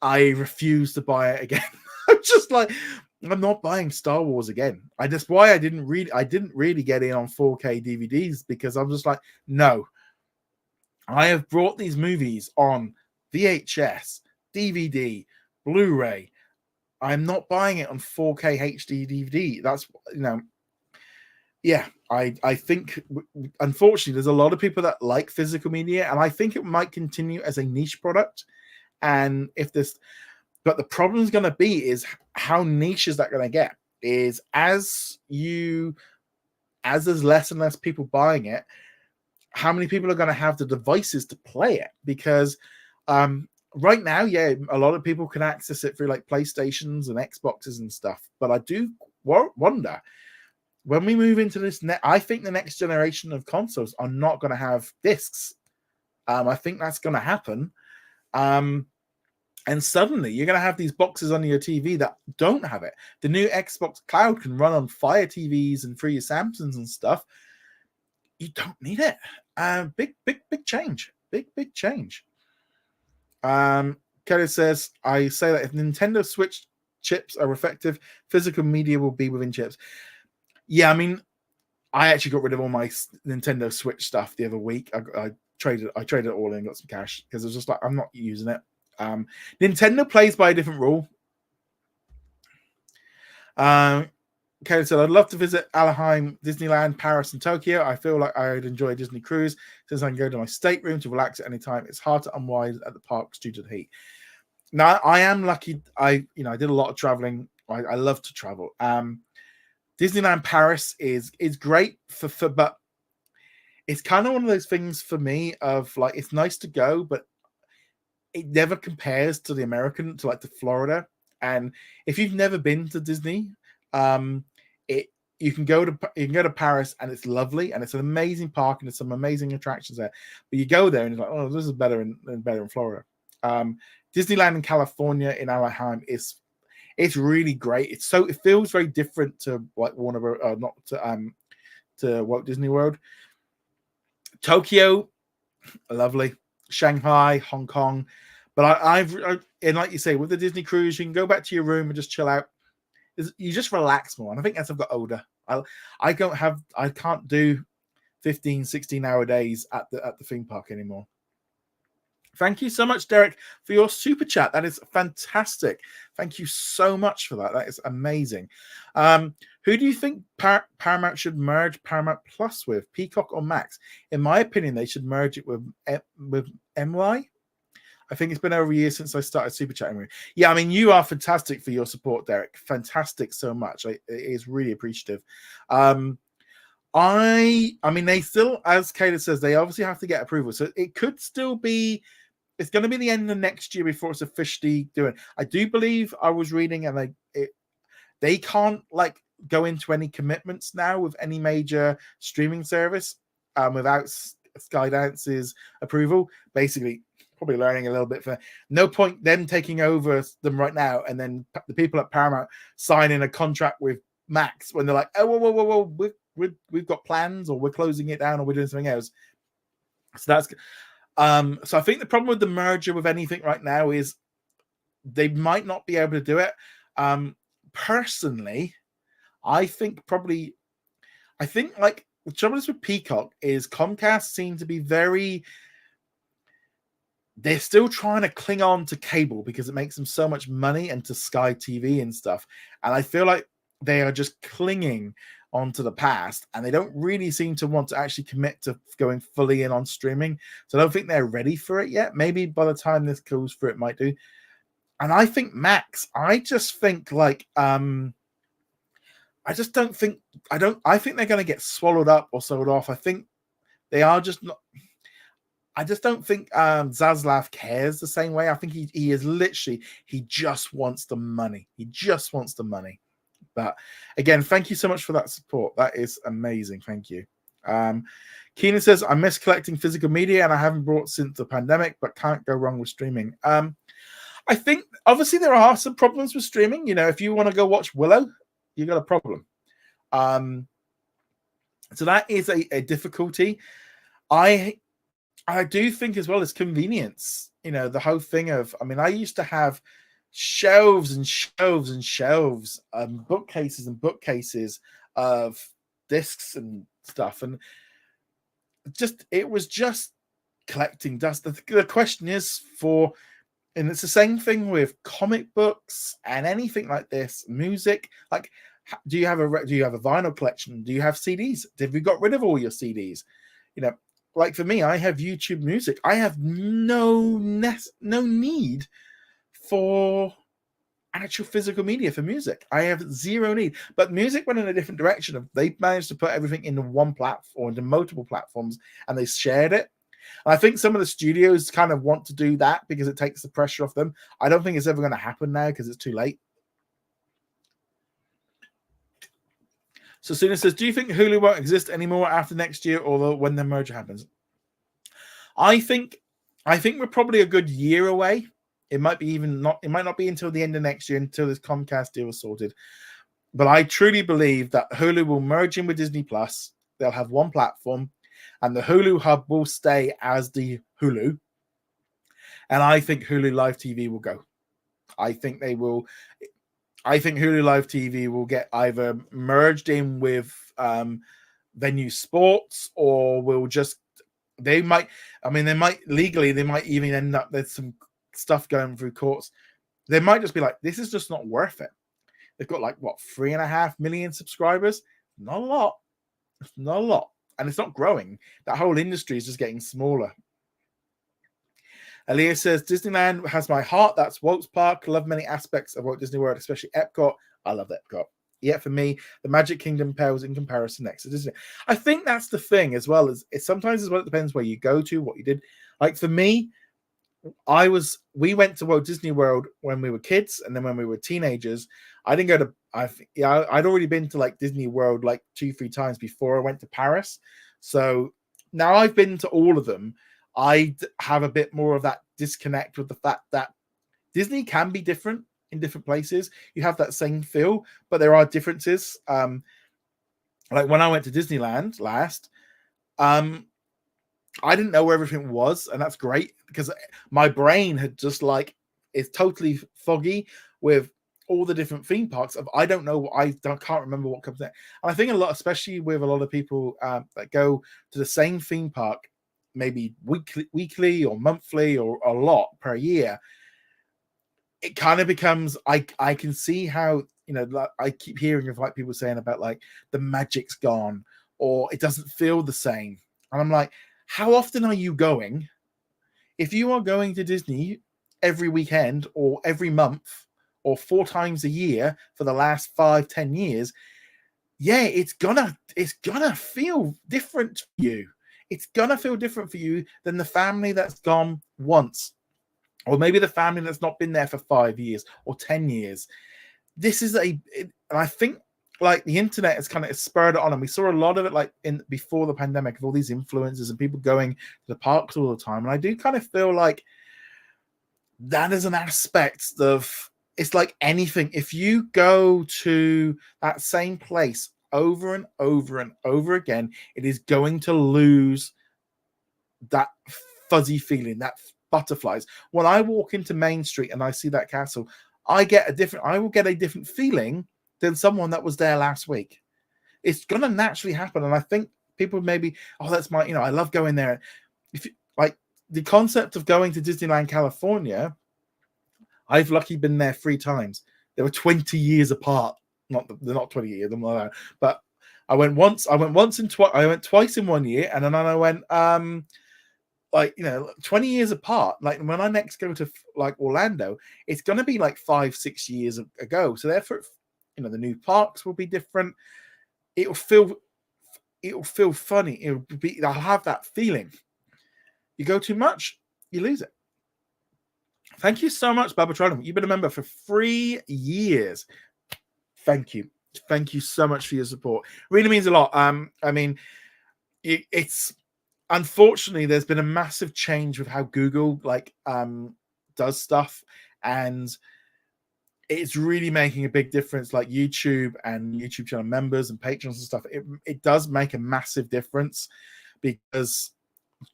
I refuse to buy it again. I'm just like, I'm not buying Star Wars again. I didn't really get in on 4K DVDs, because I'm just like, no. I have brought these movies on VHS, DVD, Blu-ray. I'm not buying it on 4K HD DVD. That's, yeah, I think, unfortunately, there's a lot of people that like physical media, and I think it might continue as a niche product. And but the problem is going to be is how niche is that going to get? Is as there's less and less people buying it, how many people are going to have the devices to play it? Because right now, yeah, a lot of people can access it through like PlayStations and Xboxes and stuff. But I do wonder, when we move into this, I think the next generation of consoles are not going to have discs. I think that's going to happen. And suddenly you're going to have these boxes on your TV that don't have it. The new Xbox Cloud can run on Fire TVs and through your Samsungs and stuff. You don't need it. Big change. Big change. Kelly says, I say that if Nintendo Switch chips are effective, physical media will be within chips. Yeah, I mean, I actually got rid of all my Nintendo Switch stuff the other week. I traded it all in and got some cash, because it was just like, I'm not using it. Nintendo plays by a different rule. Kelly said, I'd love to visit Anaheim, Disneyland, Paris, and Tokyo. I feel like I'd enjoy a Disney cruise, since I can go to my stateroom to relax at any time. It's hard to unwind at the parks due to the heat. Now, I am lucky. I did a lot of traveling. I love to travel. Disneyland Paris is great but it's kind of one of those things for me of like, it's nice to go, but it never compares to the Florida. And if you've never been to Disney, you can go to Paris, and it's lovely, and it's an amazing park, and there's some amazing attractions there. But you go there and it's like, oh, this is better in Florida. Disneyland in California in Anaheim it's really great. It feels very different to like to Walt Disney World. Tokyo, lovely. Shanghai, Hong Kong. But and like you say, with the Disney cruise, you can go back to your room and just chill out. You just relax more. And I think as I've got older, I can't do 15, 16-hour days at the theme park anymore. Thank you so much, Derek, for your super chat. That is fantastic. Thank you so much for that. That is amazing. Who do you think Paramount should merge Paramount Plus with, Peacock or Max? In my opinion, they should merge it with MY. I think it's been over a year since I started super chatting with you. Yeah, I mean, you are fantastic for your support, Derek. Fantastic so much. It is really appreciative. I mean, they still, as Kayla says, they obviously have to get approval. So it could still be, it's going to be the end of next year before it's officially doing. I do believe I was reading, and they can't like go into any commitments now with any major streaming service without Skydance's approval. Basically, probably learning a little bit for no point them taking over them right now, and then the people at Paramount signing a contract with Max when they're like, oh, whoa, we've got plans, or we're closing it down, or we're doing something else. So that's so I think the problem with the merger with anything right now is they might not be able to do it. Personally, I think like the trouble is with Peacock is Comcast seem to be they're still trying to cling on to cable because it makes them so much money, and to Sky TV and stuff. And I feel like they are just clinging onto the past, and they don't really seem to want to actually commit to going fully in on streaming. So I don't think they're ready for it yet. Maybe by the time this goes through, it might do. And I think Max, I just think like I think they're going to get swallowed up or sold off. I think they are just not. I just don't think Zaslav cares the same way. I think he is literally, he just wants the money. He just wants the money. But again, thank you so much for that support. That is amazing. Thank you. Keenan says, I miss collecting physical media, and I haven't bought since the pandemic, but can't go wrong with streaming. I think obviously there are some problems with streaming. You know, if you want to go watch Willow, you got a problem. So that is a difficulty. I do think as well as convenience. You know, the whole thing of, I mean, I used to have shelves and shelves and shelves, bookcases and bookcases of discs and stuff, and it was just collecting dust. The question is and it's the same thing with comic books and anything like this, music. Like, do you have a vinyl collection? Do you have CDs? Have you got rid of all your CDs? You know, like for me, I have YouTube Music. I have no need for actual physical media for music. I have zero need. But music went in a different direction. They managed to put everything into one platform, into multiple platforms, and they shared it. And I think some of the studios kind of want to do that because it takes the pressure off them. I don't think it's ever going to happen now because it's too late. So Suna says, do you think Hulu won't exist anymore after next year, or when the merger happens? I think we're probably a good year away. It might not be until the end of next year, until this Comcast deal is sorted. But I truly believe that Hulu will merge in with Disney Plus. They'll have one platform, and the Hulu hub will stay as the Hulu. And I think Hulu Live TV will go. I think Hulu Live TV will get either merged in with Venue Sports, or they might legally, they might even end up, there's some stuff going through courts. They might just be like, this is just not worth it. They've got 3.5 million subscribers. Not a lot. And it's not growing. That whole industry is just getting smaller. Aaliyah says, Disneyland has my heart. That's Walt's Park. Love many aspects of Walt Disney World, especially Epcot. I love Epcot. Yet for me, the Magic Kingdom pales in comparison next to Disney. I think that's the thing as well. Sometimes as well, it depends where you go to, what you did. Like for me, we went to Walt Disney World when we were kids, and then when we were teenagers. I didn't go to, I'd already been to Disney World 2-3 times before I went to Paris. So now I've been to all of them. I have a bit more of that disconnect with the fact that Disney can be different in different places. You have that same feel, but there are differences. Like when I went to Disneyland last, I didn't know where everything was, and that's great because my brain had just it's totally foggy with all the different theme parks. I can't remember what comes next. And I think especially with a lot of people that go to the same theme park, maybe weekly or monthly or a lot per year, it kind of becomes, I can see how, I keep hearing of people saying about the magic's gone, or it doesn't feel the same. And I'm like, how often are you going? If you are going to Disney every weekend or every month or 4 times a year for the last 5-10 years, yeah, it's gonna feel different for you. It's gonna feel different for you than the family that's gone once, or maybe the family that's not been there for 5 years or 10 years. This is and I think like the internet has kind of spurred it on, and we saw a lot of it like in before the pandemic of all these influencers and people going to the parks all the time. And I do kind of feel like that is an aspect of, it's like anything. If you go to that same place over and over and over again, it is going to lose that fuzzy feeling, that butterflies. When I walk into Main Street and I see that castle, I will get a different feeling than someone that was there last week. It's gonna naturally happen. And I think people maybe, oh, that's my, I love going there. If you, like the concept of going to Disneyland California, I've lucky been there 3 times. They were 20 years apart. They're not 20 years, I'm like that. But I went once and twice. I went twice in 1 year, and then I went 20 years apart. Like when I next go to like Orlando, it's gonna be like 5-6 years ago. So therefore, the new parks will be different. It'll feel funny. I'll have that feeling. You go too much, you lose it. Thank you so much, Babatron. You've been a member for 3 years. Thank you. Thank you so much for your support. Really means a lot. I mean, it's unfortunately there's been a massive change with how Google does stuff, and it's really making a big difference. Like YouTube and YouTube channel members and patrons and stuff, it does make a massive difference, because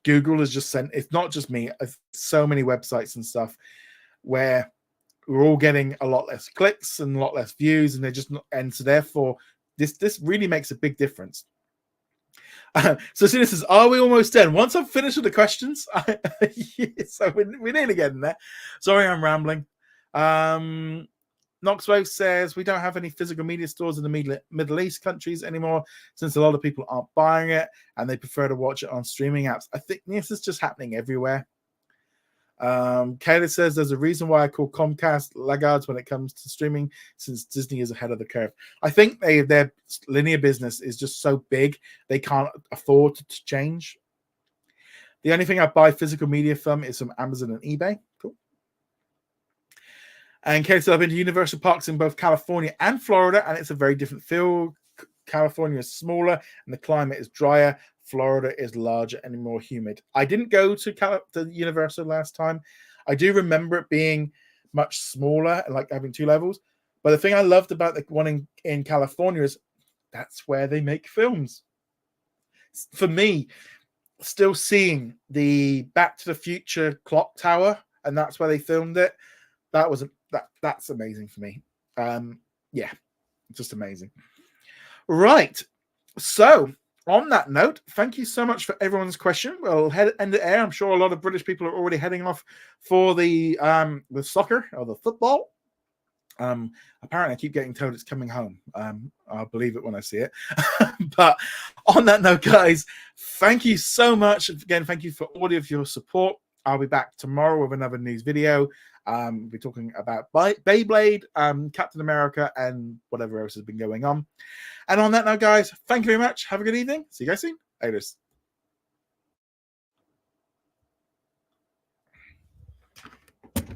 Google has just sent, it's not just me, so many websites and stuff where we're all getting a lot less clicks and a lot less views, and they're just not, and so therefore this really makes a big difference. So Sina says, are we almost done? Once I've finished with the questions, so we're nearly getting there. Sorry, I'm rambling. Knoxwave says, we don't have any physical media stores in the Middle East countries anymore, since a lot of people aren't buying it and they prefer to watch it on streaming apps. I think this is just happening everywhere. Kayla says, there's a reason why I call Comcast laggards when it comes to streaming, since Disney is ahead of the curve. I think their linear business is just so big, they can't afford to change. The only thing I buy physical media from is from Amazon and eBay. Cool. And Kayla says, I've been to Universal Parks in both California and Florida, and it's a very different feel. California is smaller and the climate is drier. Florida is larger and more humid. I didn't go to Universal last time. I do remember it being much smaller and like having 2 levels. But the thing I loved about the one in California is that's where they make films. For me, still seeing the Back to the Future clock tower, and that's where they filmed it. That's amazing for me. Yeah, just amazing. Right. So on that note, thank you so much for everyone's question. We'll end the air. I'm sure a lot of British people are already heading off for the soccer or the football. Apparently I keep getting told it's coming home. I'll believe it when I see it. But on that note, guys, thank you so much. Again, thank you for all of your support. I'll be back tomorrow with another news video. We'll be talking about Beyblade, Captain America, and whatever else has been going on. And on that note, guys, thank you very much. Have a good evening. See you guys soon. Later.